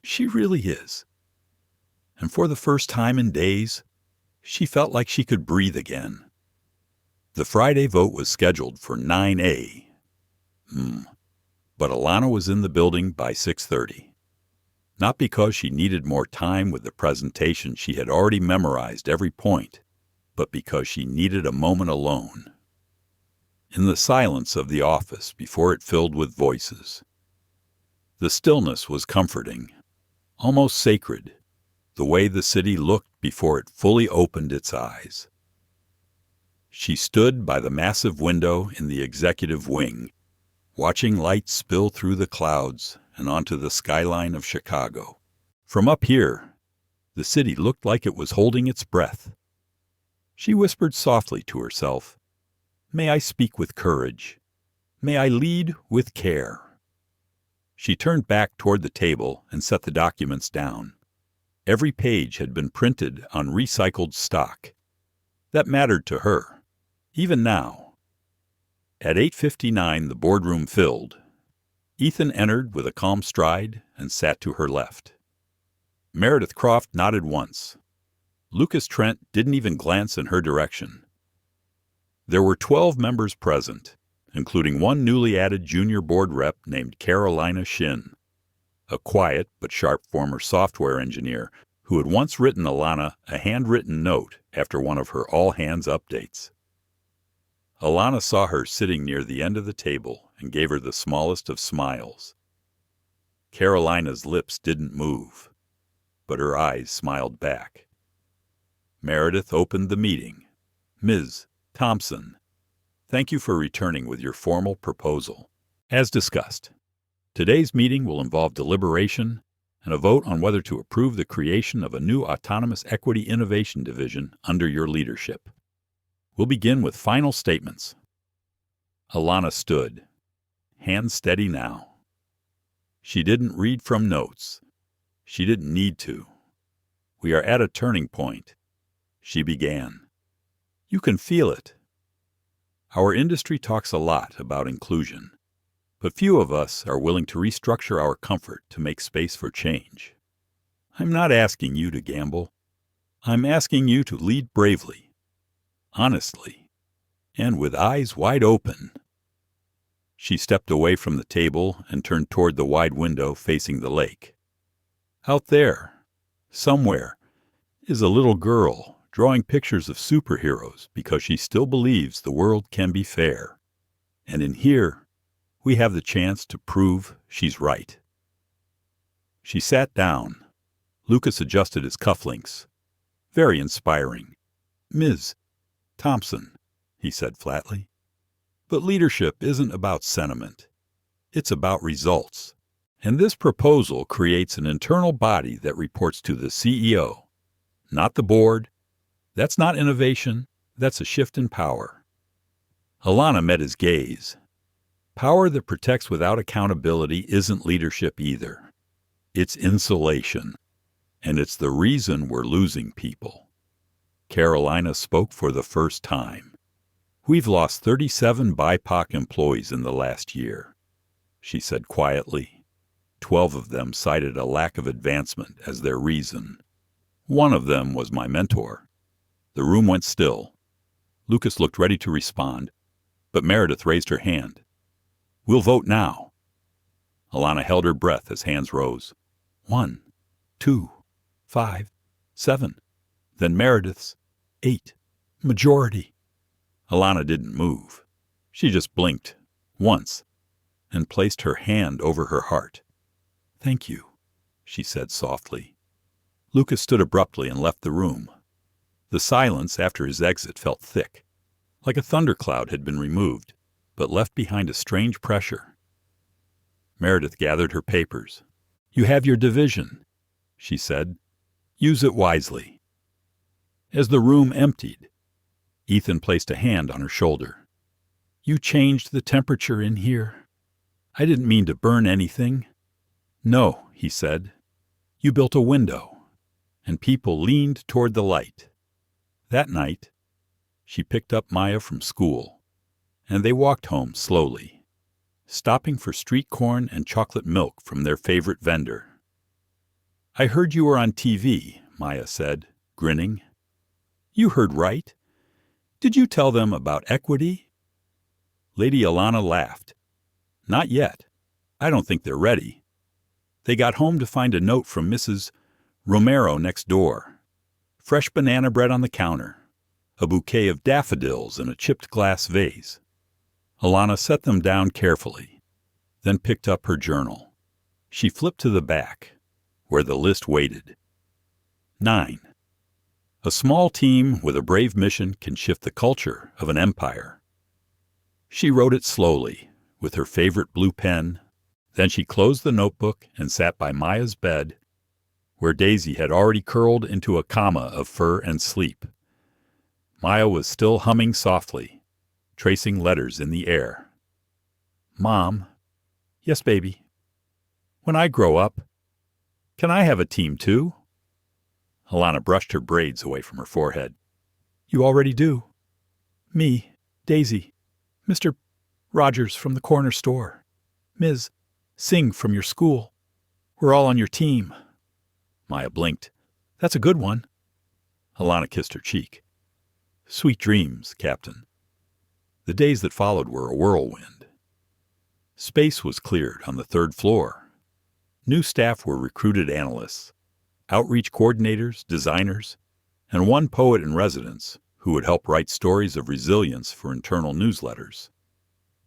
She really is. And for the first time in days, she felt like she could breathe again. The Friday vote was scheduled for 9 But Alana was in the building by 6:30. Not because she needed more time with the presentation she had already memorized every point, but because she needed a moment alone. In the silence of the office before it filled with voices. The stillness was comforting, almost sacred, the way the city looked before it fully opened its eyes. She stood by the massive window in the executive wing, watching light spill through the clouds and onto the skyline of Chicago. From up here, the city looked like it was holding its breath. She whispered softly to herself, May I speak with courage. May I lead with care. She turned back toward the table and set the documents down. Every page had been printed on recycled stock. That mattered to her, even now. At 8:59, the boardroom filled. Ethan entered with a calm stride and sat to her left. Meredith Croft nodded once. Lucas Trent didn't even glance in her direction. There were 12 members present, including one newly added junior board rep named Carolina Shin, a quiet but sharp former software engineer who had once written Alana a handwritten note after one of her all-hands updates. Alana saw her sitting near the end of the table and gave her the smallest of smiles. Carolina's lips didn't move, but her eyes smiled back. Meredith opened the meeting. Ms. Thompson, thank you for returning with your formal proposal. As discussed, today's meeting will involve deliberation and a vote on whether to approve the creation of a new autonomous equity innovation division under your leadership. We'll begin with final statements. Alana stood, hands steady now. She didn't read from notes. She didn't need to. We are at a turning point. She began. You can feel it. Our industry talks a lot about inclusion, but few of us are willing to restructure our comfort to make space for change. I'm not asking you to gamble. I'm asking you to lead bravely, honestly, and with eyes wide open. She stepped away from the table and turned toward the wide window facing the lake. Out there, somewhere, is a little girl drawing pictures of superheroes because she still believes the world can be fair. And in here, we have the chance to prove she's right. She sat down. Lucas adjusted his cufflinks. Very inspiring. Ms. Thompson, he said flatly. But leadership isn't about sentiment. It's about results. And this proposal creates an internal body that reports to the CEO, not the board. That's not innovation. That's a shift in power. Alana met his gaze. Power that protects without accountability isn't leadership either. It's insulation. And it's the reason we're losing people. Carolina spoke for the first time. We've lost 37 BIPOC employees in the last year, she said quietly. 12 of them cited a lack of advancement as their reason. One of them was my mentor. The room went still. Lucas looked ready to respond, but Meredith raised her hand. We'll vote now. Alana held her breath as hands rose. 1, 2, 5, 7. Then Meredith's 8. Majority. Alana didn't move. She just blinked, once, and placed her hand over her heart. Thank you, she said softly. Lucas stood abruptly and left the room. The silence after his exit felt thick, like a thundercloud had been removed, but left behind a strange pressure. Meredith gathered her papers. You have your division, she said. Use it wisely. As the room emptied, Ethan placed a hand on her shoulder. You changed the temperature in here. I didn't mean to burn anything. No, he said. You built a window, and people leaned toward the light. That night, she picked up Maya from school, and they walked home slowly, stopping for street corn and chocolate milk from their favorite vendor. I heard you were on TV, Maya said, grinning. You heard right. Did you tell them about equity? Lady Alana laughed. Not yet. I don't think they're ready. They got home to find a note from Mrs. Romero next door. Fresh banana bread on the counter. A bouquet of daffodils in a chipped glass vase. Alana set them down carefully, then picked up her journal. She flipped to the back, where the list waited. 9. A small team with a brave mission can shift the culture of an empire. She wrote it slowly, with her favorite blue pen. Then she closed the notebook and sat by Maya's bed, where Daisy had already curled into a comma of fur and sleep. Maya was still humming softly, tracing letters in the air. Mom. Yes, baby. When I grow up, can I have a team too? Alana brushed her braids away from her forehead. You already do. Me, Daisy, Mr. Rogers from the corner store, Ms. Singh from your school. We're all on your team. Maya blinked. That's a good one. Alana kissed her cheek. Sweet dreams, Captain. The days that followed were a whirlwind. Space was cleared on the 3rd floor. New staff were recruited analysts, outreach coordinators, designers, and one poet in residence who would help write stories of resilience for internal newsletters.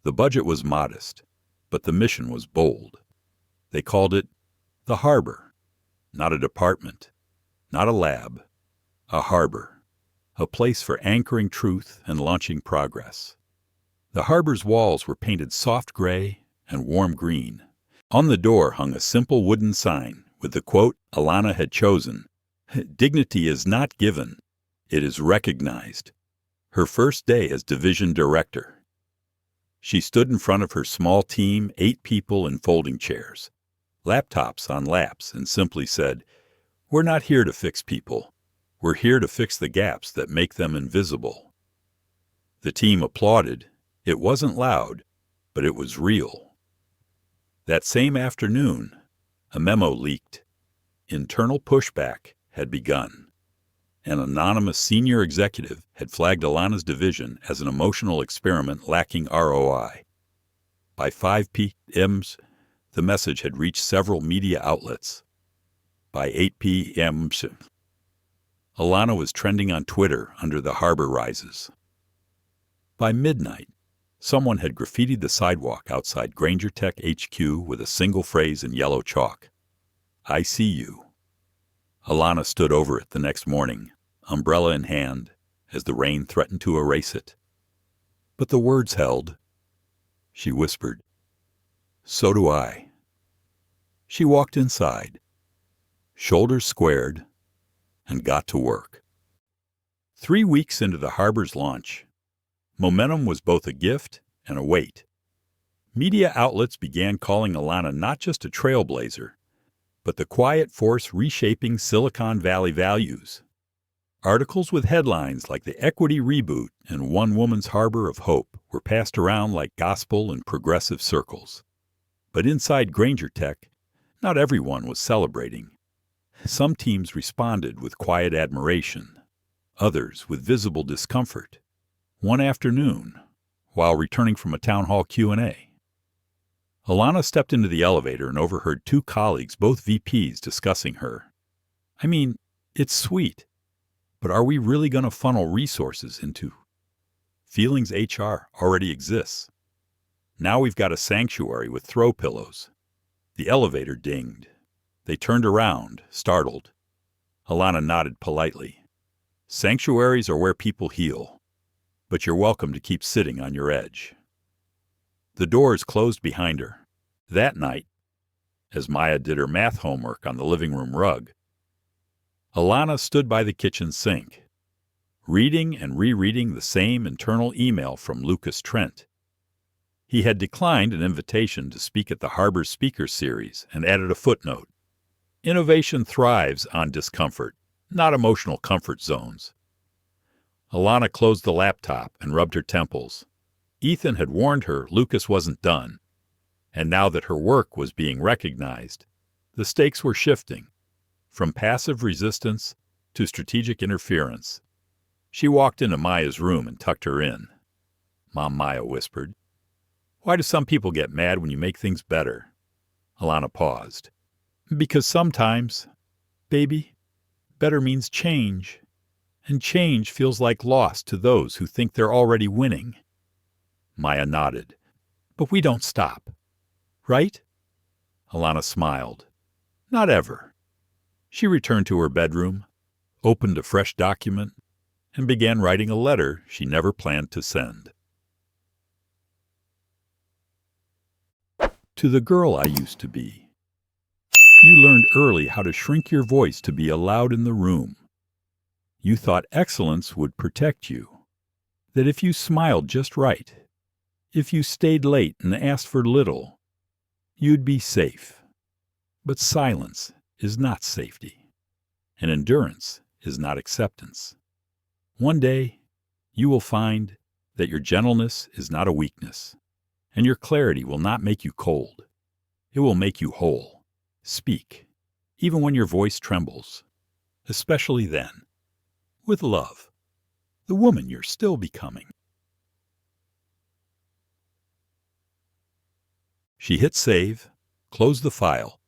The budget was modest, but the mission was bold. They called it the Harbor, not a department, not a lab, a harbor, a place for anchoring truth and launching progress. The harbor's walls were painted soft gray and warm green. On the door hung a simple wooden sign with the quote Alana had chosen. Dignity is not given, it is recognized. Her first day as division director. She stood in front of her small team, 8 people in folding chairs, laptops on laps, and simply said, We're not here to fix people. We're here to fix the gaps that make them invisible. The team applauded. It wasn't loud, but it was real. That same afternoon, a memo leaked. Internal pushback had begun. An anonymous senior executive had flagged Alana's division as an emotional experiment lacking ROI. By 5 p.m., the message had reached several media outlets. By 8 p.m., Alana was trending on Twitter under the harbor rises. By midnight, someone had graffitied the sidewalk outside Granger Tech HQ with a single phrase in yellow chalk. I see you. Alana stood over it the next morning, umbrella in hand, as the rain threatened to erase it. But the words held. She whispered, "So do I." She walked inside, shoulders squared, and got to work. 3 weeks into the harbor's launch, momentum was both a gift and a weight. Media outlets began calling Alana not just a trailblazer, but the quiet force reshaping Silicon Valley values. Articles with headlines like the Equity Reboot and One Woman's Harbor of Hope were passed around like gospel in progressive circles. But inside Granger Tech, not everyone was celebrating. Some teams responded with quiet admiration, others with visible discomfort. One afternoon, while returning from a town hall Q&A, Alana stepped into the elevator and overheard 2 colleagues, both VPs, discussing her. I mean, it's sweet, but are we really going to funnel resources into? Feelings HR already exists. Now we've got a sanctuary with throw pillows. The elevator dinged. They turned around, startled. Alana nodded politely. Sanctuaries are where people heal, but you're welcome to keep sitting on your edge. The doors closed behind her. That night, as Maya did her math homework on the living room rug, Alana stood by the kitchen sink, reading and rereading the same internal email from Lucas Trent. He had declined an invitation to speak at the Harbor Speaker Series and added a footnote. Innovation thrives on discomfort, not emotional comfort zones. Alana closed the laptop and rubbed her temples. Ethan had warned her Lucas wasn't done, and now that her work was being recognized, the stakes were shifting, from passive resistance to strategic interference. She walked into Maya's room and tucked her in. Mom Maya whispered, "Why do some people get mad when you make things better?" Alana paused. "Because sometimes, baby, better means change, and change feels like loss to those who think they're already winning." Maya nodded. "But we don't stop, right?" Alana smiled. "Not ever." She returned to her bedroom, opened a fresh document, and began writing a letter she never planned to send. To the girl I used to be. You learned early how to shrink your voice to be allowed in the room. You thought excellence would protect you, that if you smiled just right, if you stayed late and asked for little, you'd be safe. But silence is not safety, and endurance is not acceptance. One day, you will find that your gentleness is not a weakness, and your clarity will not make you cold. It will make you whole. Speak, even when your voice trembles, especially then, with love, the woman you're still becoming. She hit save, closed the file,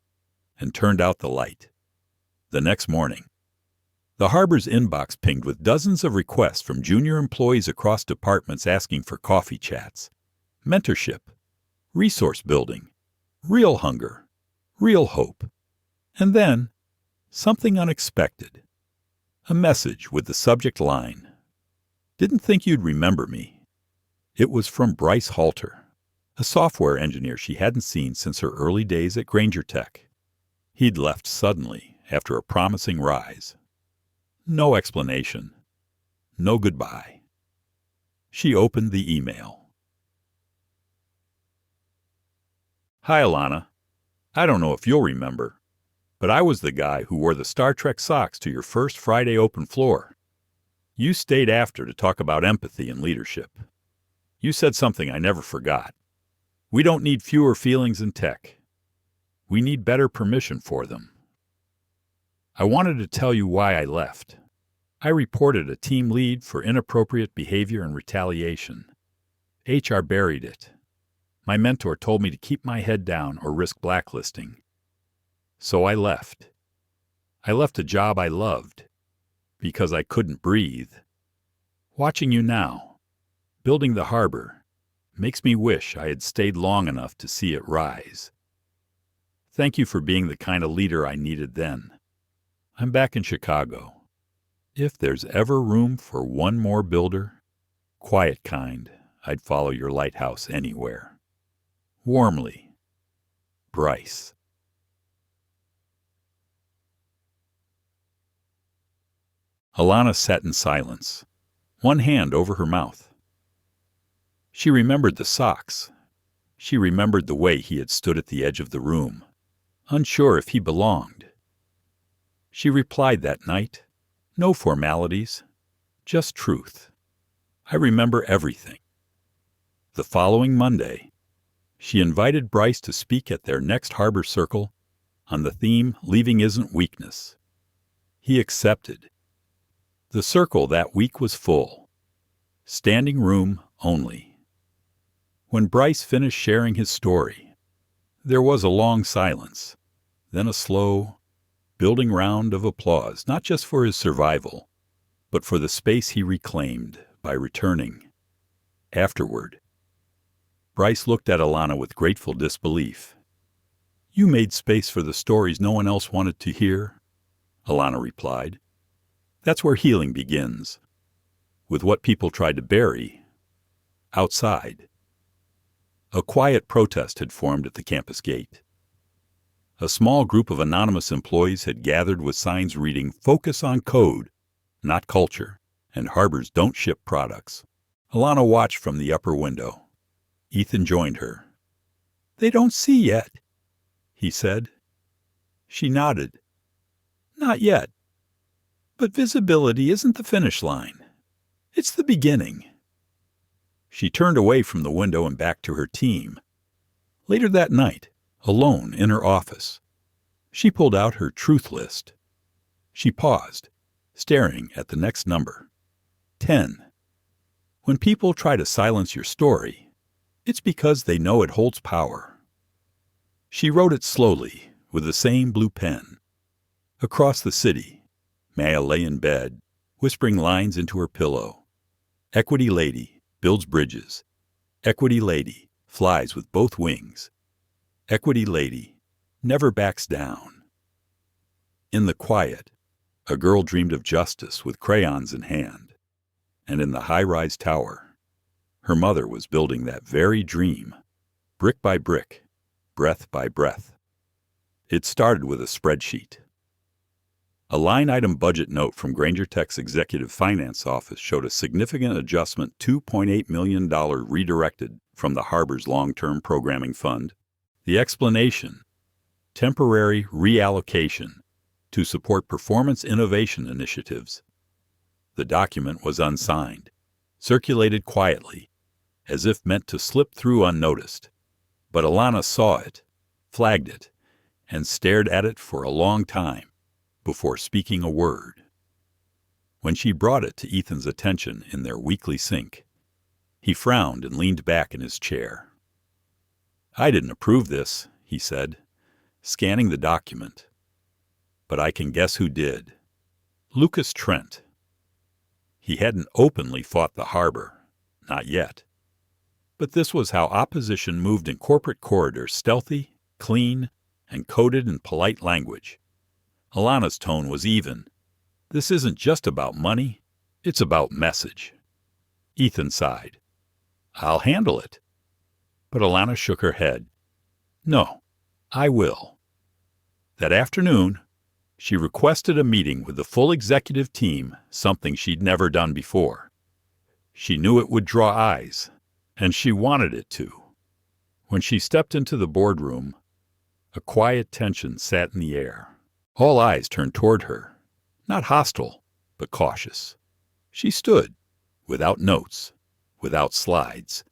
and turned out the light. The next morning, the harbor's inbox pinged with dozens of requests from junior employees across departments asking for coffee chats, mentorship, resource building, real hunger, real hope. And then, something unexpected. A message with the subject line, "Didn't think you'd remember me." It was from Bryce Halter, a software engineer she hadn't seen since her early days at Granger Tech. He'd left suddenly after a promising rise. No explanation. No goodbye. She opened the email. "Hi, Alana. I don't know if you'll remember, but I was the guy who wore the Star Trek socks to your first Friday open floor. You stayed after to talk about empathy and leadership. You said something I never forgot. We don't need fewer feelings in tech. We need better permission for them. I wanted to tell you why I left. I reported a team lead for inappropriate behavior and retaliation. HR buried it. My mentor told me to keep my head down or risk blacklisting. So I left. I left a job I loved because I couldn't breathe. Watching you now, building the harbor, makes me wish I had stayed long enough to see it rise. Thank you for being the kind of leader I needed then. I'm back in Chicago. If there's ever room for one more builder, quiet kind, I'd follow your lighthouse anywhere. Warmly, Bryce. Alana sat in silence, one hand over her mouth. She remembered the socks. She remembered the way he had stood at the edge of the room, unsure if he belonged. She replied that night, no formalities, just truth. I remember everything. The following Monday, she invited Bryce to speak at their next Harbor Circle on the theme Leaving Isn't Weakness. He accepted. The circle that week was full. Standing room only. When Bryce finished sharing his story, there was a long silence, then a slow, building round of applause, not just for his survival, but for the space he reclaimed by returning. Afterward, Bryce looked at Alana with grateful disbelief. You made space for the stories no one else wanted to hear, Alana replied. That's where healing begins, with what people tried to bury outside. A quiet protest had formed at the campus gate. A small group of anonymous employees had gathered with signs reading, "Focus on code, not culture," and "Harbors don't ship products." Alana watched from the upper window. Ethan joined her. "They don't see yet," he said. She nodded. "Not yet. But visibility isn't the finish line. It's the beginning." She turned away from the window and back to her team. Later that night, alone in her office, she pulled out her truth list. She paused, staring at the next number. 10. When people try to silence your story, it's because they know it holds power. She wrote it slowly, with the same blue pen. Across the city, Maya lay in bed, whispering lines into her pillow. Equity lady builds bridges. Equity lady flies with both wings. Equity lady never backs down. In the quiet, a girl dreamed of justice with crayons in hand. And in the high-rise tower, her mother was building that very dream, brick by brick, breath by breath. It started with a spreadsheet. A line-item budget note from Granger Tech's executive finance office showed a significant adjustment, $2.8 million redirected from the Harbor's long-term programming fund. The explanation, temporary reallocation to support performance innovation initiatives. The document was unsigned, circulated quietly, as if meant to slip through unnoticed. But Alana saw it, flagged it, and stared at it for a long time before speaking a word. When she brought it to Ethan's attention in their weekly sync, he frowned and leaned back in his chair. "I didn't approve this," he said, scanning the document. "But I can guess who did. Lucas Trent." He hadn't openly fought the Harbor, not yet. But this was how opposition moved in corporate corridors, stealthy, clean, and coded in polite language. Alana's tone was even. "This isn't just about money, it's about message." Ethan sighed. "I'll handle it." But Alana shook her head. "No, I will." That afternoon, she requested a meeting with the full executive team, something she'd never done before. She knew it would draw eyes, and she wanted it to. When she stepped into the boardroom, a quiet tension sat in the air. All eyes turned toward her, not hostile, but cautious. She stood, without notes, without slides.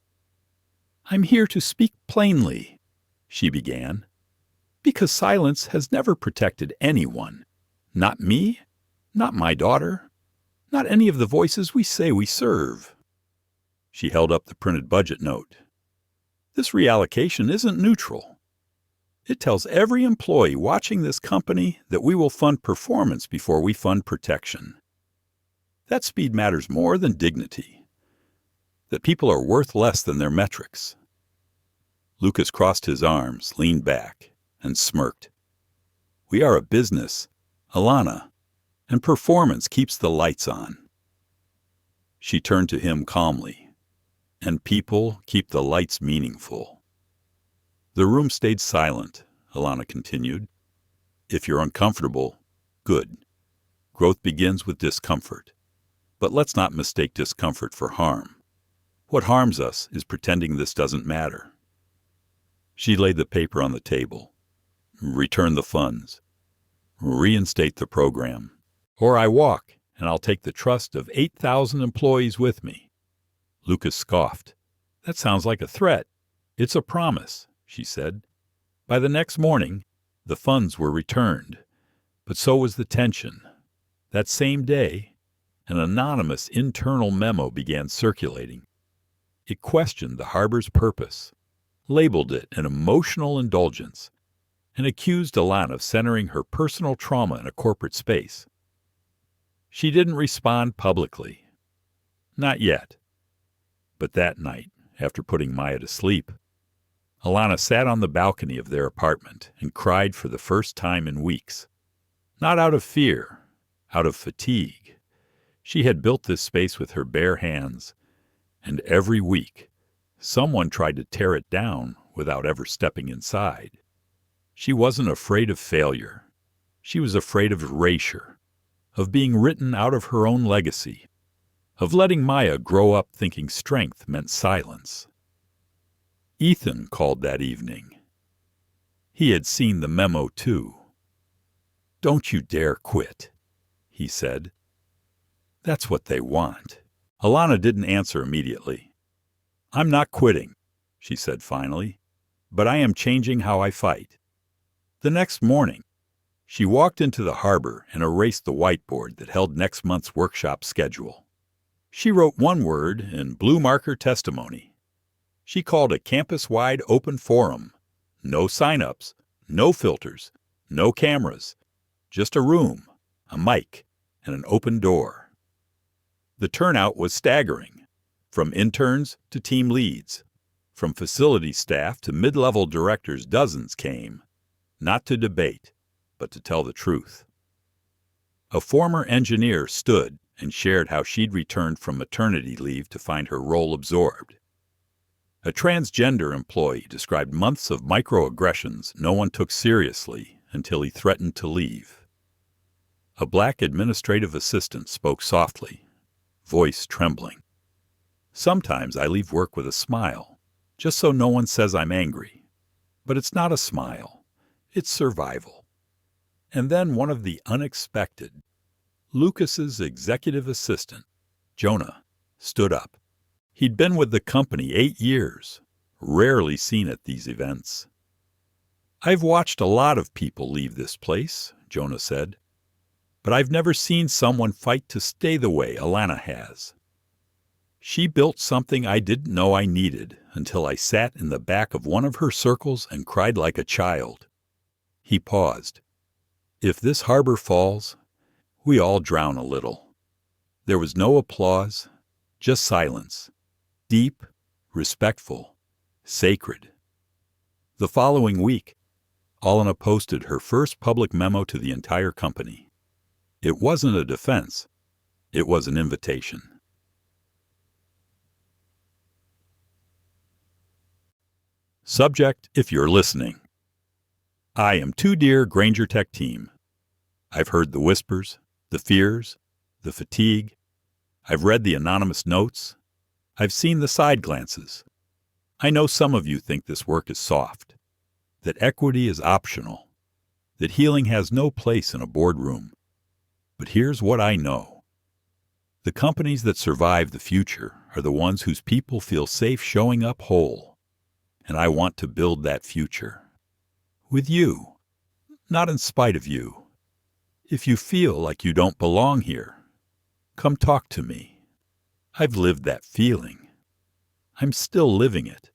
"I'm here to speak plainly," she began, "because silence has never protected anyone. Not me, not my daughter, Not any of the voices we say we serve. She held up the printed budget note. This reallocation isn't neutral. It tells every employee watching this company that we will fund performance before we fund protection. That speed matters more than dignity. That people are worth less than their metrics. Lucas crossed his arms, leaned back, and smirked. We are a business, Alana, and performance keeps the lights on. She turned to him calmly. And people keep the lights meaningful. The room stayed silent, Alana continued. If you're uncomfortable, good. Growth begins with discomfort. But let's not mistake discomfort for harm. What harms us is pretending this doesn't matter. She laid the paper on the table. Return the funds. Reinstate the program. Or I walk, and I'll take the trust of 8,000 employees with me. Lucas scoffed. That sounds like a threat. It's a promise, she said. By the next morning, the funds were returned, but so was the tension. That same day, an anonymous internal memo began circulating. It questioned the harbor's purpose, labeled it an emotional indulgence, and accused Alana of centering her personal trauma in a corporate space. She didn't respond publicly. Not yet. But that night, after putting Maya to sleep, Alana sat on the balcony of their apartment and cried for the first time in weeks. Not out of fear, out of fatigue. She had built this space with her bare hands, and every week, someone tried to tear it down without ever stepping inside. She wasn't afraid of failure. She was afraid of erasure, of being written out of her own legacy, of letting Maya grow up thinking strength meant silence. Ethan called that evening. He had seen the memo too. Don't you dare quit, he said. That's what they want. Alana didn't answer immediately. I'm not quitting, she said finally, but I am changing how I fight. The next morning, she walked into the harbor and erased the whiteboard that held next month's workshop schedule. She wrote one word in blue marker testimony. She called a campus-wide open forum. No sign-ups, no filters, no cameras, just a room, a mic, and an open door. The turnout was staggering. From interns to team leads, from facility staff to mid-level directors, dozens came, not to debate, but to tell the truth. A former engineer stood and shared how she'd returned from maternity leave to find her role absorbed. A transgender employee described months of microaggressions no one took seriously until he threatened to leave. A black administrative assistant spoke softly, voice trembling. Sometimes I leave work with a smile, just so no one says I'm angry. But it's not a smile, it's survival. And then one of the unexpected, Lucas's executive assistant, Jonah, stood up. He'd been with the company 8 years, rarely seen at these events. I've watched a lot of people leave this place, Jonah said, but I've never seen someone fight to stay the way Alana has. She built something I didn't know I needed until I sat in the back of one of her circles and cried like a child. He paused. If this harbor falls, we all drown a little. There was no applause, just silence. Deep, respectful, sacred. The following week, Alana posted her first public memo to the entire company. It wasn't a defense. It was an invitation. Subject, if you're listening. I am too dear Granger Tech team. I've heard the whispers, the fears, the fatigue. I've read the anonymous notes. I've seen the side glances. I know some of you think this work is soft, that equity is optional, that healing has no place in a boardroom. But here's what I know. The companies that survive the future are the ones whose people feel safe showing up whole. And I want to build that future. With you, not in spite of you. If you feel like you don't belong here, Come talk to me. I've lived that feeling. I'm still living it.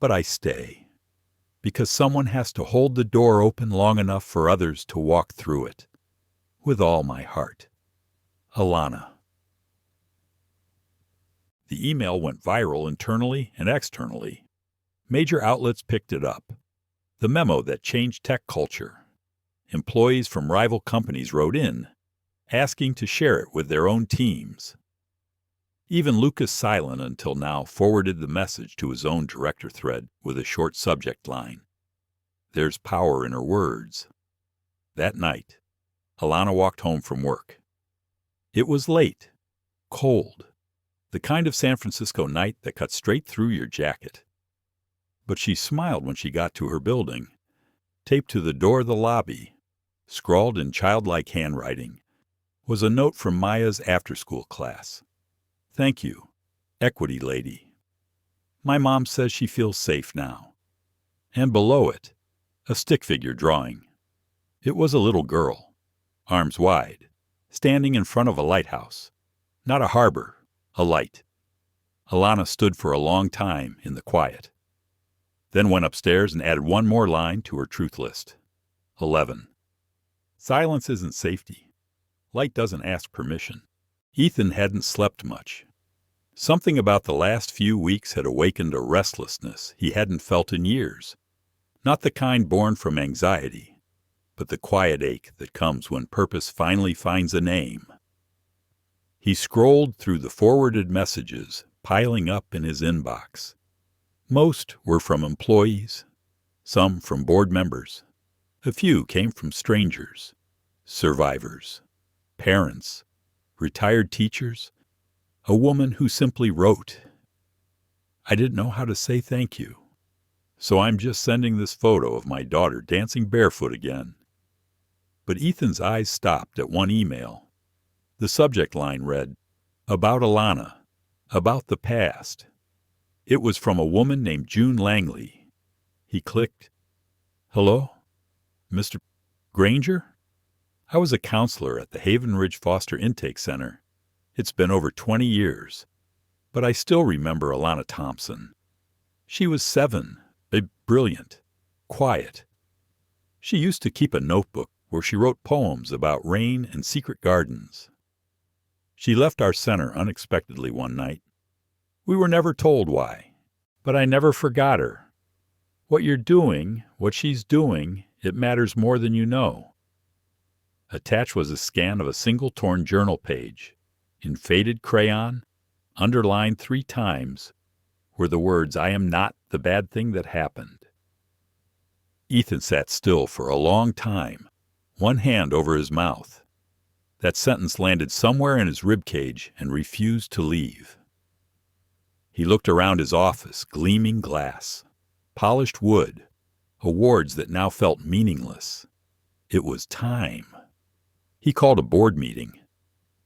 But I stay. Because someone has to hold the door open long enough for others to walk through it. With all my heart. Alana. The email went viral internally and externally. Major outlets picked it up. The memo that changed tech culture. Employees from rival companies wrote in, asking to share it with their own teams. Even Lucas, silent until now, forwarded the message to his own director thread with a short subject line. There's power in her words. That night, Alana walked home from work. It was late, cold, the kind of San Francisco night that cuts straight through your jacket. But she smiled when she got to her building. Taped to the door of the lobby, scrawled in childlike handwriting, was a note from Maya's after-school class. Thank you, Equity Lady. My mom says she feels safe now. And below it, a stick figure drawing. It was a little girl, arms wide, standing in front of a lighthouse. Not a harbor, a light. Alana stood for a long time in the quiet. Then went upstairs and added one more line to her truth list. 11. Silence isn't safety. Light doesn't ask permission. Ethan hadn't slept much. Something about the last few weeks had awakened a restlessness he hadn't felt in years. Not the kind born from anxiety, but the quiet ache that comes when purpose finally finds a name. He scrolled through the forwarded messages piling up in his inbox. Most were from employees, some from board members. A few came from strangers, survivors, parents, retired teachers, a woman who simply wrote, I didn't know how to say thank you, so I'm just sending this photo of my daughter dancing barefoot again. But Ethan's eyes stopped at one email. The subject line read, About Alana, about the past. It was from a woman named June Langley. He clicked, Hello, Mr. Granger? I was a counselor at the Haven Ridge Foster Intake Center. It's been over 20 years, but I still remember Alana Thompson. She was 7, brilliant, quiet. She used to keep a notebook where she wrote poems about rain and secret gardens. She left our center unexpectedly one night. We were never told why, but I never forgot her. What you're doing, what she's doing, it matters more than you know. Attached was a scan of a single torn journal page. In faded crayon, underlined 3 times, were the words, I am not the bad thing that happened. Ethan sat still for a long time, one hand over his mouth. That sentence landed somewhere in his ribcage and refused to leave. He looked around his office, gleaming glass, polished wood, awards that now felt meaningless. It was time. He called a board meeting.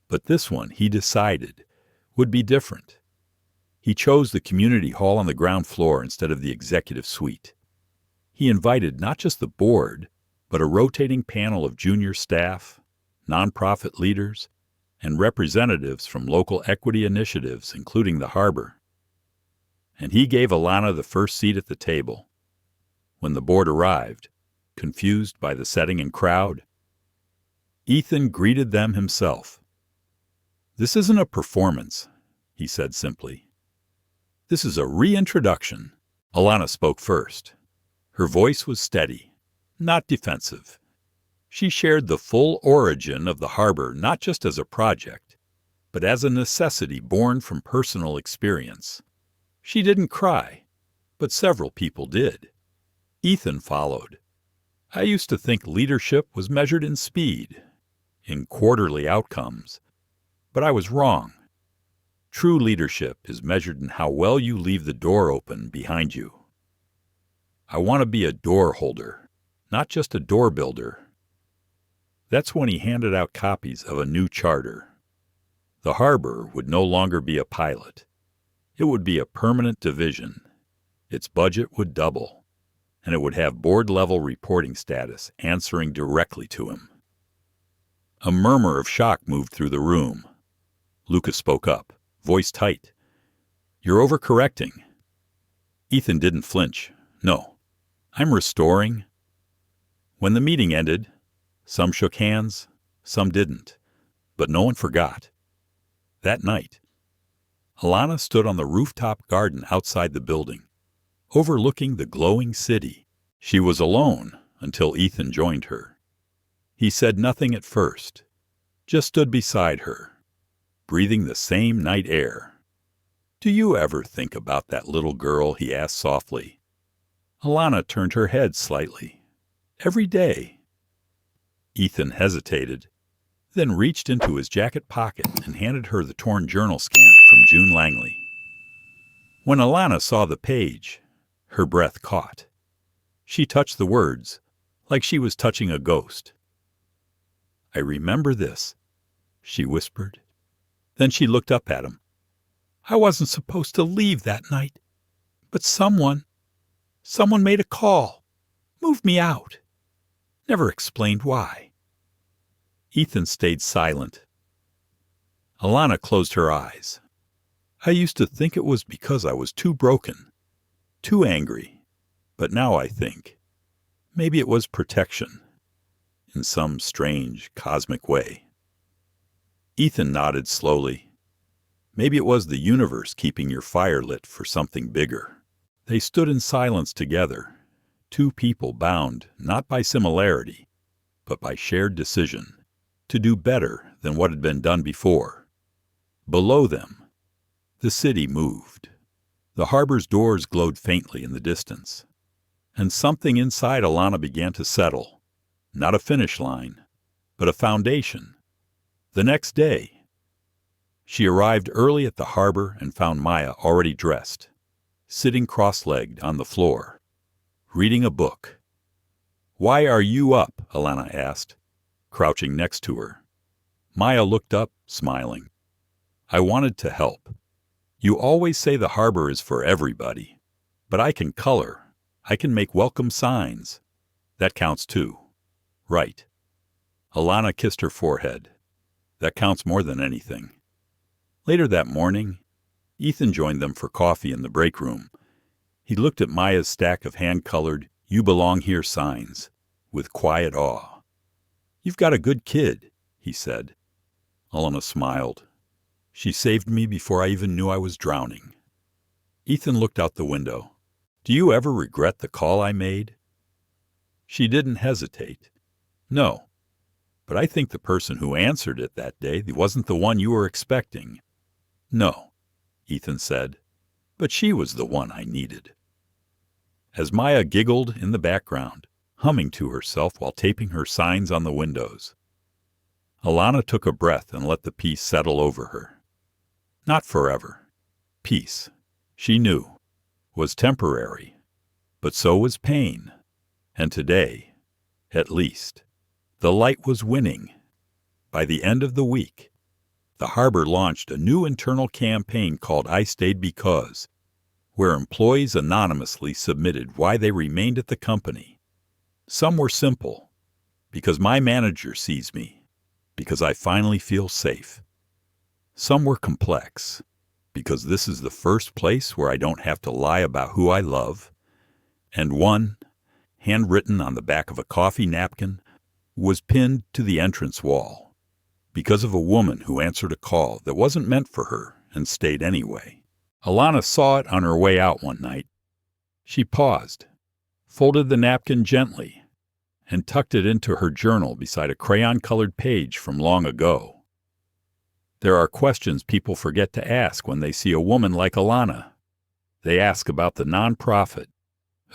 But this one, he decided, would be different. He chose the community hall on the ground floor instead of the executive suite. He invited not just the board, but a rotating panel of junior staff, nonprofit leaders, and representatives from local equity initiatives, including the harbor. And he gave Alana the first seat at the table. When the board arrived, confused by the setting and crowd, Ethan greeted them himself. This isn't a performance, he said simply. This is a reintroduction. Alana spoke first. Her voice was steady, not defensive. She shared the full origin of the harbor not just as a project, but as a necessity born from personal experience. She didn't cry, but several people did. Ethan followed. I used to think leadership was measured in speed, in quarterly outcomes. But I was wrong. True leadership is measured in how well you leave the door open behind you. I want to be a door holder, not just a door builder. That's when he handed out copies of a new charter. The harbor would no longer be a pilot. It would be a permanent division. Its budget would double, and it would have board-level reporting status answering directly to him. A murmur of shock moved through the room. Lucas spoke up, voice tight. "You're overcorrecting." Ethan didn't flinch. "No, I'm restoring." When the meeting ended, some shook hands, some didn't, but no one forgot. That night, Alana stood on the rooftop garden outside the building, overlooking the glowing city. She was alone until Ethan joined her. He said nothing at first, just stood beside her, breathing the same night air. "Do you ever think about that little girl?" he asked softly. Alana turned her head slightly. "Every day." Ethan hesitated, then reached into his jacket pocket and handed her the torn journal scan from June Langley. When Alana saw the page, her breath caught. She touched the words like she was touching a ghost. "I remember this," she whispered. Then she looked up at him. "I wasn't supposed to leave that night, but someone made a call, moved me out. Never explained why." Ethan stayed silent. Alana closed her eyes. "I used to think it was because I was too broken, too angry, but now I think maybe it was protection, in some strange, cosmic way." Ethan nodded slowly. "Maybe it was the universe keeping your fire lit for something bigger." They stood in silence together, two people bound not by similarity, but by shared decision to do better than what had been done before. Below them, the city moved. The harbor's doors glowed faintly in the distance, and something inside Alana began to settle. Not a finish line, but a foundation. The next day, she arrived early at the harbor and found Maya already dressed, sitting cross-legged on the floor, reading a book. "Why are you up?" Alana asked, crouching next to her. Maya looked up, smiling. "I wanted to help. You always say the harbor is for everybody, but I can color. I can make welcome signs. That counts too." "Right." Alana kissed her forehead. "That counts more than anything." Later that morning, Ethan joined them for coffee in the break room. He looked at Maya's stack of hand-colored "You Belong Here" signs with quiet awe. "You've got a good kid," he said. Alana smiled. "She saved me before I even knew I was drowning." Ethan looked out the window. "Do you ever regret the call I made?" She didn't hesitate. "No, but I think the person who answered it that day wasn't the one you were expecting." "No," Ethan said, "but she was the one I needed." As Maya giggled in the background, humming to herself while taping her signs on the windows, Alana took a breath and let the peace settle over her. Not forever. Peace, she knew, was temporary, but so was pain. And today, at least, the light was winning. By the end of the week, the harbor launched a new internal campaign called "I Stayed Because," where employees anonymously submitted why they remained at the company. Some were simple: "Because my manager sees me. Because I finally feel safe." Some were complex: "Because this is the first place where I don't have to lie about who I love." And one, handwritten on the back of a coffee napkin, was pinned to the entrance wall. "Because of a woman who answered a call that wasn't meant for her and stayed anyway." Alana saw it on her way out one night. She paused, folded the napkin gently, and tucked it into her journal beside a crayon-colored page from long ago. There are questions people forget to ask when they see a woman like Alana. They ask about the nonprofit,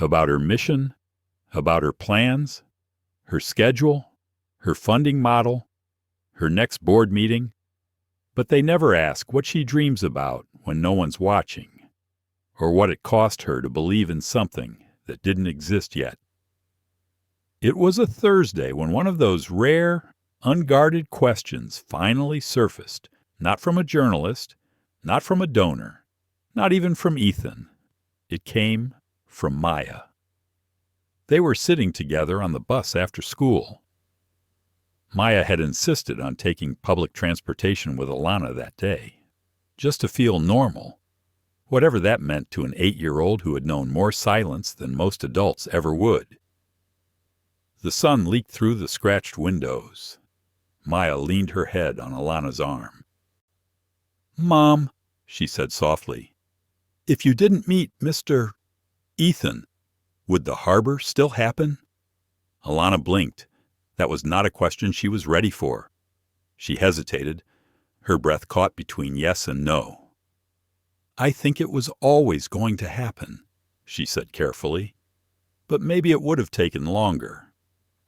about her mission, about her plans, her schedule, her funding model, her next board meeting, but they never ask what she dreams about when no one's watching, or what it cost her to believe in something that didn't exist yet. It was a Thursday when one of those rare, unguarded questions finally surfaced, not from a journalist, not from a donor, not even from Ethan. It came from Maya. They were sitting together on the bus after school. Maya had insisted on taking public transportation with Alana that day, just to feel normal, whatever that meant to an 8-year-old who had known more silence than most adults ever would. The sun leaked through the scratched windows. Maya leaned her head on Alana's arm. "Mom," she said softly, "if you didn't meet Mr. Ethan, would the harbor still happen?" Alana blinked. That was not a question she was ready for. She hesitated, her breath caught between yes and no. "I think it was always going to happen," she said carefully. "But maybe it would have taken longer,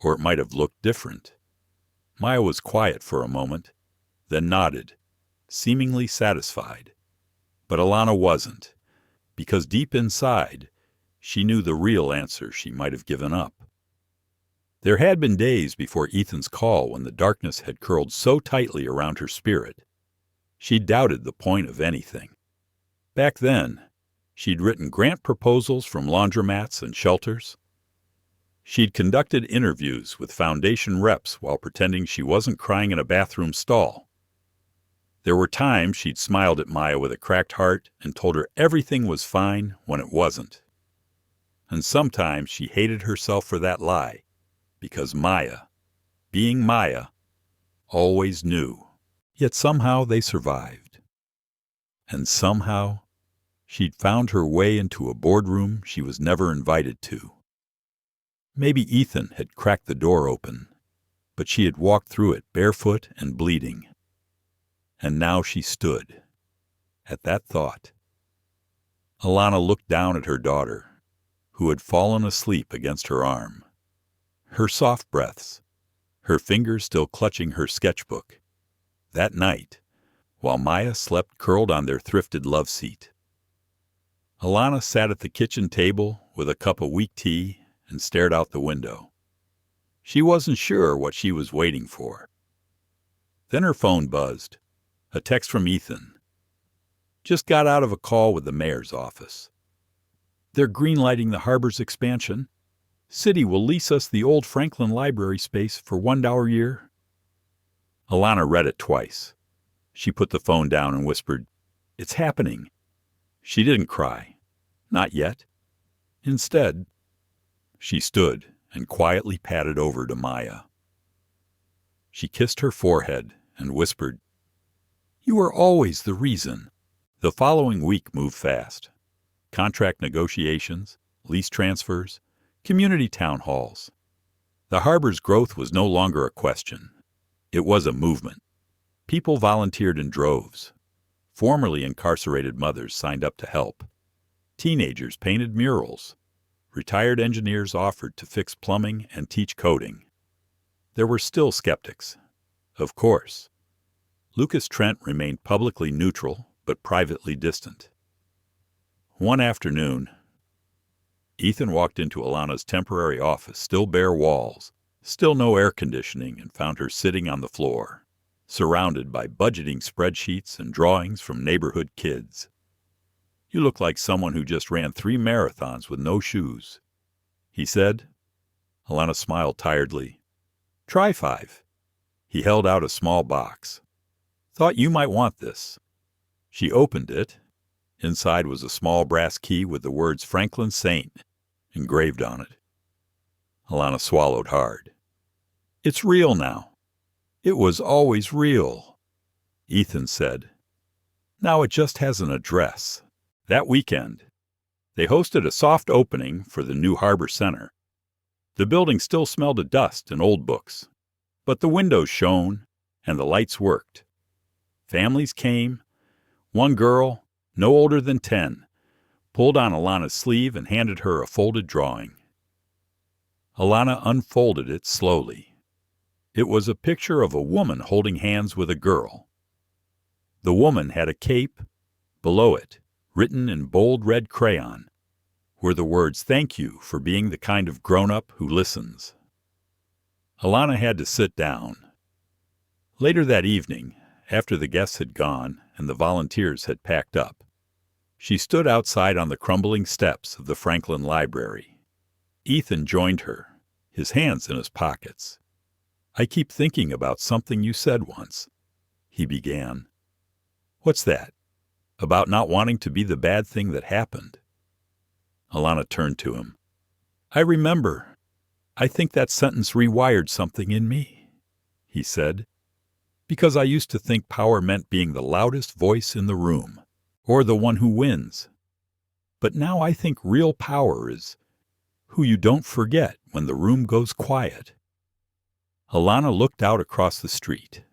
or it might have looked different." Maya was quiet for a moment, then nodded, seemingly satisfied. But Alana wasn't, because deep inside, she knew the real answer she might have given up. There had been days before Ethan's call when the darkness had curled so tightly around her spirit. She doubted the point of anything. Back then, she'd written grant proposals from laundromats and shelters. She'd conducted interviews with foundation reps while pretending she wasn't crying in a bathroom stall. There were times she'd smiled at Maya with a cracked heart and told her everything was fine when it wasn't. And sometimes she hated herself for that lie, because Maya, being Maya, always knew. Yet somehow they survived. And somehow she'd found her way into a boardroom she was never invited to. Maybe Ethan had cracked the door open, but she had walked through it barefoot and bleeding. And now she stood. At that thought, Alana looked down at her daughter, who had fallen asleep against her arm. Her soft breaths, her fingers still clutching her sketchbook. That night, while Maya slept curled on their thrifted love seat. Alana sat at the kitchen table with a cup of weak tea and stared out the window. She wasn't sure what she was waiting for. Then her phone buzzed. A text from Ethan. "Just got out of a call with the mayor's office. They're greenlighting the harbor's expansion. City will lease us the old Franklin Library space for $1 a year." Alana read it twice. She put the phone down and whispered, "It's happening." She didn't cry. Not yet. Instead, she stood and quietly padded over to Maya. She kissed her forehead and whispered, "You are always the reason." The following week moved fast. Contract negotiations, lease transfers, community town halls. The harbor's growth was no longer a question. It was a movement. People volunteered in droves. Formerly incarcerated mothers signed up to help. Teenagers painted murals. Retired engineers offered to fix plumbing and teach coding. There were still skeptics. Of course. Lucas Trent remained publicly neutral, but privately distant. One afternoon, Ethan walked into Alana's temporary office, still bare walls, still no air conditioning, and found her sitting on the floor, surrounded by budgeting spreadsheets and drawings from neighborhood kids. "You look like someone who just ran 3 marathons with no shoes," he said. Alana smiled tiredly. "Try 5. He held out a small box. "Thought you might want this." She opened it. Inside was a small brass key with the words Franklin Saint engraved on it. Alana swallowed hard. "It's real now." "It was always real," Ethan said. "Now it just has an address." That weekend, they hosted a soft opening for the new Harbor Center. The building still smelled of dust and old books, but the windows shone and the lights worked. Families came. One girl, no older than 10, pulled on Alana's sleeve and handed her a folded drawing. Alana unfolded it slowly. It was a picture of a woman holding hands with a girl. The woman had a cape. Below it, written in bold red crayon, were the words, "Thank you for being the kind of grown-up who listens." Alana had to sit down. Later that evening, after the guests had gone and the volunteers had packed up, she stood outside on the crumbling steps of the Franklin Library. Ethan joined her, his hands in his pockets. I keep thinking about something you said once, he began. What's that? About not wanting to be the bad thing that happened? Alana turned to him. I remember. I think that sentence rewired something in me, he said, because I used to think power meant being the loudest voice in the room, or the one who wins. But now I think real power is who you don't forget when the room goes quiet. Alana looked out across the street.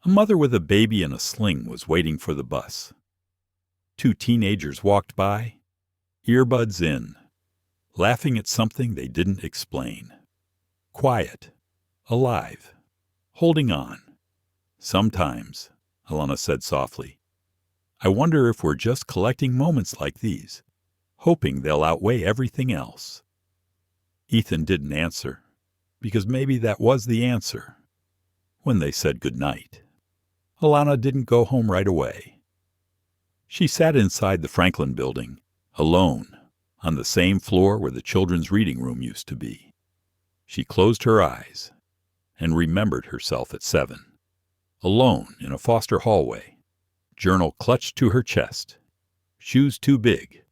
A mother with a baby in a sling was waiting for the bus. 2 teenagers walked by, earbuds in, laughing at something they didn't explain. Quiet, alive, holding on. Sometimes, Alana said softly, I wonder if we're just collecting moments like these, hoping they'll outweigh everything else. Ethan didn't answer, because maybe that was the answer. When they said goodnight, Alana didn't go home right away. She sat inside the Franklin building, alone, on the same floor where the children's reading room used to be. She closed her eyes and remembered herself at 7, alone in a foster hallway, journal clutched to her chest, shoes too big,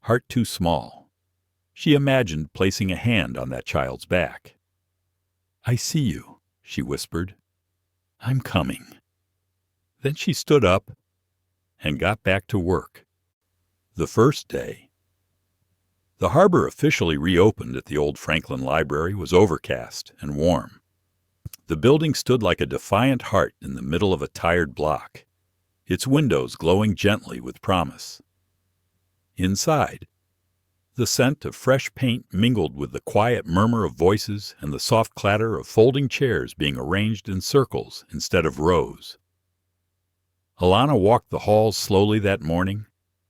heart too small. She imagined placing a hand on that child's back. I see you, she whispered. I'm coming. Then she stood up and got back to work. The first day. The harbor officially reopened at the old Franklin Library was overcast and warm. The building stood like a defiant heart in the middle of a tired block, its windows glowing gently with promise. Inside, the scent of fresh paint mingled with the quiet murmur of voices and the soft clatter of folding chairs being arranged in circles instead of rows. Alana walked the halls slowly that morning,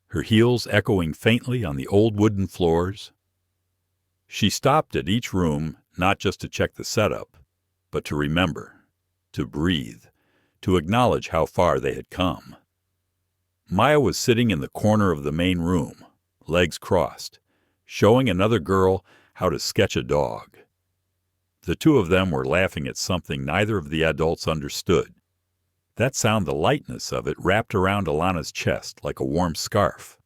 her heels echoing faintly on the old wooden floors. She stopped at each room not just to check the setup, but to remember, to breathe, to acknowledge how far they had come. Maya was sitting in the corner of the main room, legs crossed, showing another girl how to sketch a dog. The 2 of them were laughing at something neither of the adults understood. That sound, the lightness of it, wrapped around Alana's chest like a warm scarf.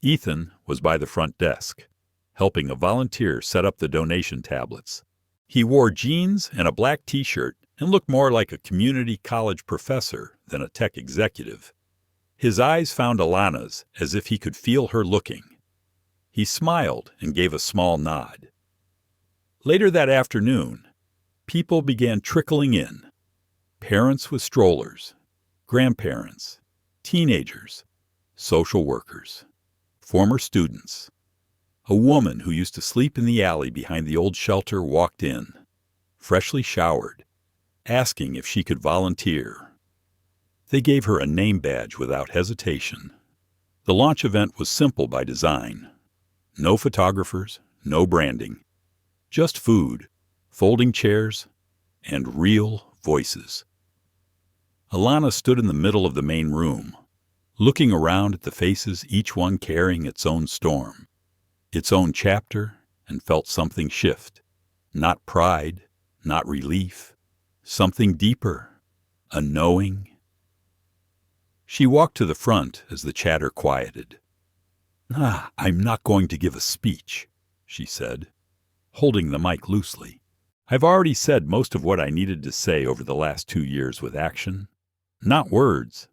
Ethan was by the front desk, helping a volunteer set up the donation tablets. He wore jeans and a black t-shirt and looked more like a community college professor than a tech executive. His eyes found Alana's as if he could feel her looking. He smiled and gave a small nod. Later that afternoon, people began trickling in. Parents with strollers, grandparents, teenagers, social workers, former students. A woman who used to sleep in the alley behind the old shelter walked in, freshly showered, asking if she could volunteer. They gave her a name badge without hesitation. The launch event was simple by design. No photographers, no branding. Just food, folding chairs, and real voices. Alana stood in the middle of the main room, looking around at the faces, each one carrying its own storm, its own chapter, and felt something shift. Not pride, not relief, something deeper, a knowing. She walked to the front as the chatter quieted. I'm not going to give a speech, she said, holding the mic loosely. I've already said most of what I needed to say over the last 2 years with action. Not words,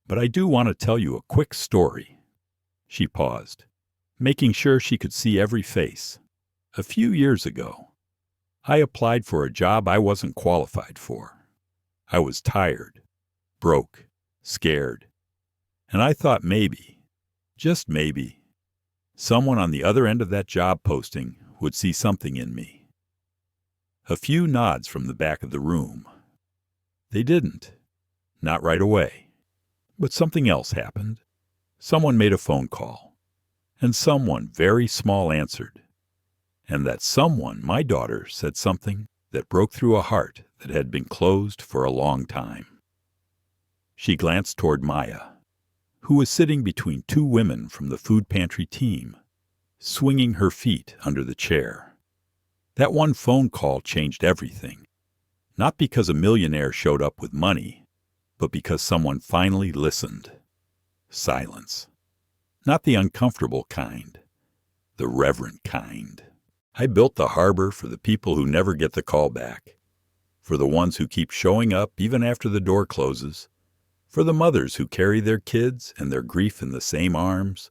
but I do want to tell you a quick story. She paused, making sure she could see every face. A few years ago, I applied for a job I wasn't qualified for. I was tired, broke, scared, and I thought maybe, just maybe, someone on the other end of that job posting would see something in me. A few nods from the back of the room. They didn't. Not right away. But something else happened. Someone made a phone call. And someone very small answered. And that someone, my daughter, said something that broke through a heart that had been closed for a long time. She glanced toward Maya, who was sitting between 2 women from the food pantry team, swinging her feet under the chair. That one phone call changed everything. Not because a millionaire showed up with money, but because someone finally listened. Silence. Not the uncomfortable kind, the reverent kind. I built the harbor for the people who never get the call back, for the ones who keep showing up even after the door closes, for the mothers who carry their kids and their grief in the same arms,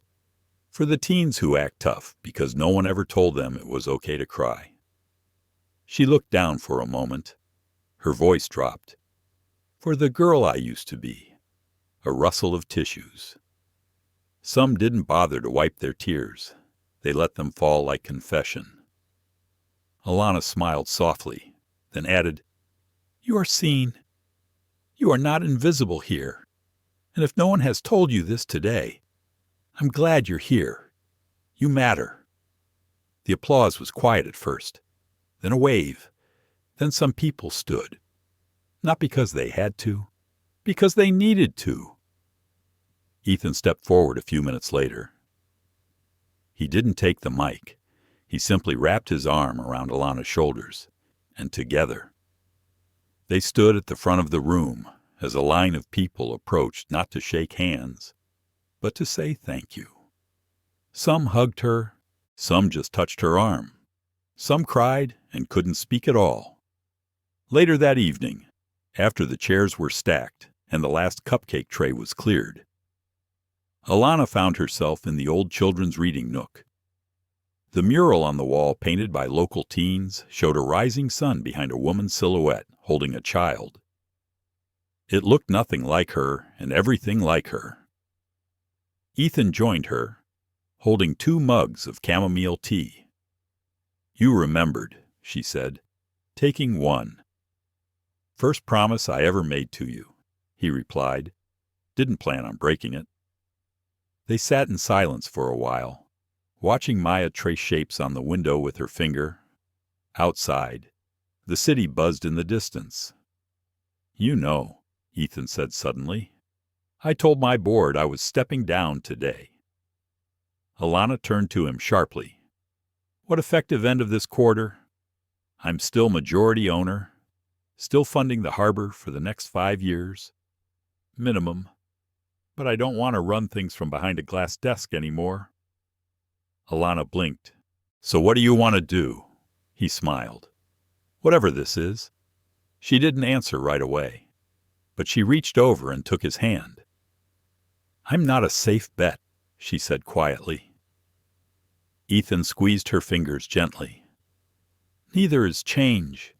for the teens who act tough because no one ever told them it was okay to cry. She looked down for a moment. Her voice dropped. For the girl I used to be. A rustle of tissues. Some didn't bother to wipe their tears. They let them fall like confession. Alana smiled softly, then added, "You are seen. You are not invisible here. And if no one has told you this today, I'm glad you're here. You matter." The applause was quiet at first, then a wave, then some people stood. Not because they had to, because they needed to. Ethan stepped forward a few minutes later. He didn't take the mic. He simply wrapped his arm around Alana's shoulders, and together. They stood at the front of the room as a line of people approached not to shake hands, but to say thank you. Some hugged her, some just touched her arm. Some cried and couldn't speak at all. Later that evening, after the chairs were stacked and the last cupcake tray was cleared, Alana found herself in the old children's reading nook. The mural on the wall painted by local teens showed a rising sun behind a woman's silhouette holding a child. It looked nothing like her and everything like her. Ethan joined her, holding 2 mugs of chamomile tea. "You remembered," she said, taking one. "First promise I ever made to you," he replied. Didn't plan on breaking it. They sat in silence for a while, watching Maya trace shapes on the window with her finger. Outside, the city buzzed in the distance. "You know," Ethan said suddenly, "I told my board I was stepping down today." Alana turned to him sharply. "What effective end of this quarter? I'm still majority owner, still funding the harbor for the next 5 years. Minimum. But I don't want to run things from behind a glass desk anymore." Alana blinked. "So what do you want to do?" He smiled. "Whatever this is." She didn't answer right away, but she reached over and took his hand. "I'm not a safe bet," she said quietly. Ethan squeezed her fingers gently. "Neither is change,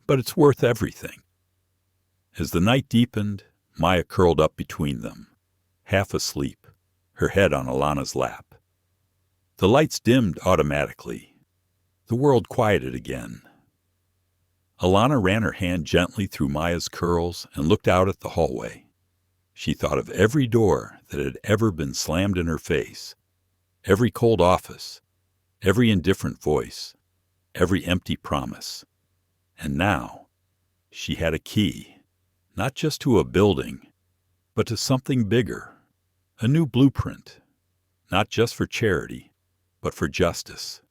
but it's worth everything." As the night deepened, Maya curled up between them, half asleep, her head on Alana's lap. The lights dimmed automatically. The world quieted again. Alana ran her hand gently through Maya's curls and looked out at the hallway. She thought of every door that had ever been slammed in her face, every cold office, every indifferent voice, every empty promise. And now, she had a key, not just to a building, but to something bigger, a new blueprint, not just for charity, but for justice,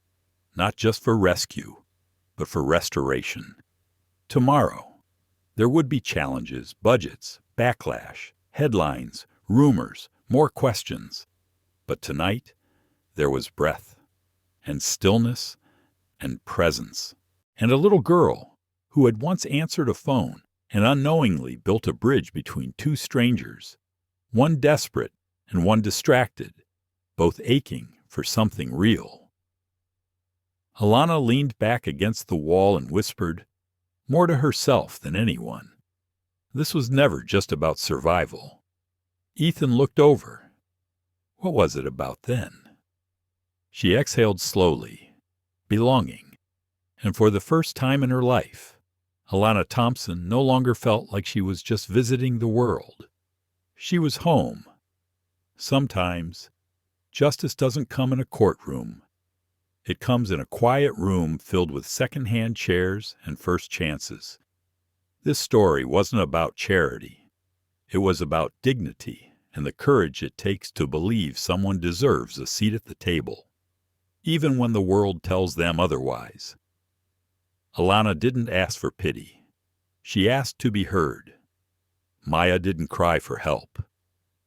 not just for rescue, but for restoration. Tomorrow, there would be challenges, budgets, backlash, headlines, rumors, more questions. But tonight, there was breath, and stillness, and presence, and a little girl who had once answered a phone and unknowingly built a bridge between 2 strangers, one desperate and one distracted, both aching for something real. Alana leaned back against the wall and whispered, more to herself than anyone. This was never just about survival. Ethan looked over. What was it about then? She exhaled slowly, belonging, and for the first time in her life, Alana Thompson no longer felt like she was just visiting the world. She was home. Sometimes, justice doesn't come in a courtroom. It comes in a quiet room filled with second-hand chairs and first chances. This story wasn't about charity. It was about dignity and the courage it takes to believe someone deserves a seat at the table, even when the world tells them otherwise. Alana didn't ask for pity. She asked to be heard. Maya didn't cry for help.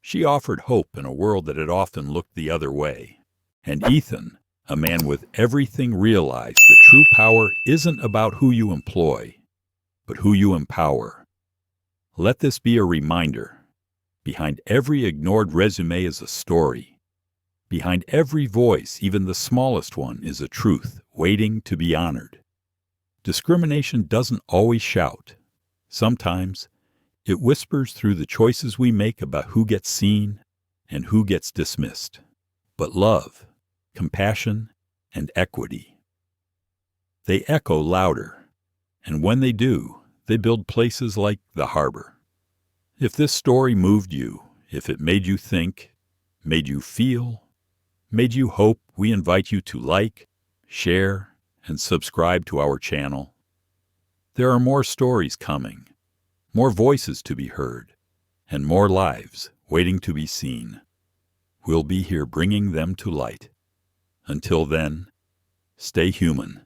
She offered hope in a world that had often looked the other way. And Ethan, a man with everything, realized that true power isn't about who you employ, but who you empower. Let this be a reminder. Behind every ignored resume is a story. Behind every voice, even the smallest one, is a truth waiting to be honored. Discrimination doesn't always shout. Sometimes it whispers through the choices we make about who gets seen and who gets dismissed. But love, compassion, and equity, they echo louder, and when they do, they build places like the harbor. If this story moved you, if it made you think, made you feel, made you hope, we invite you to like, share, and subscribe to our channel. There are more stories coming, more voices to be heard, and more lives waiting to be seen. We'll be here bringing them to light. Until then, stay human.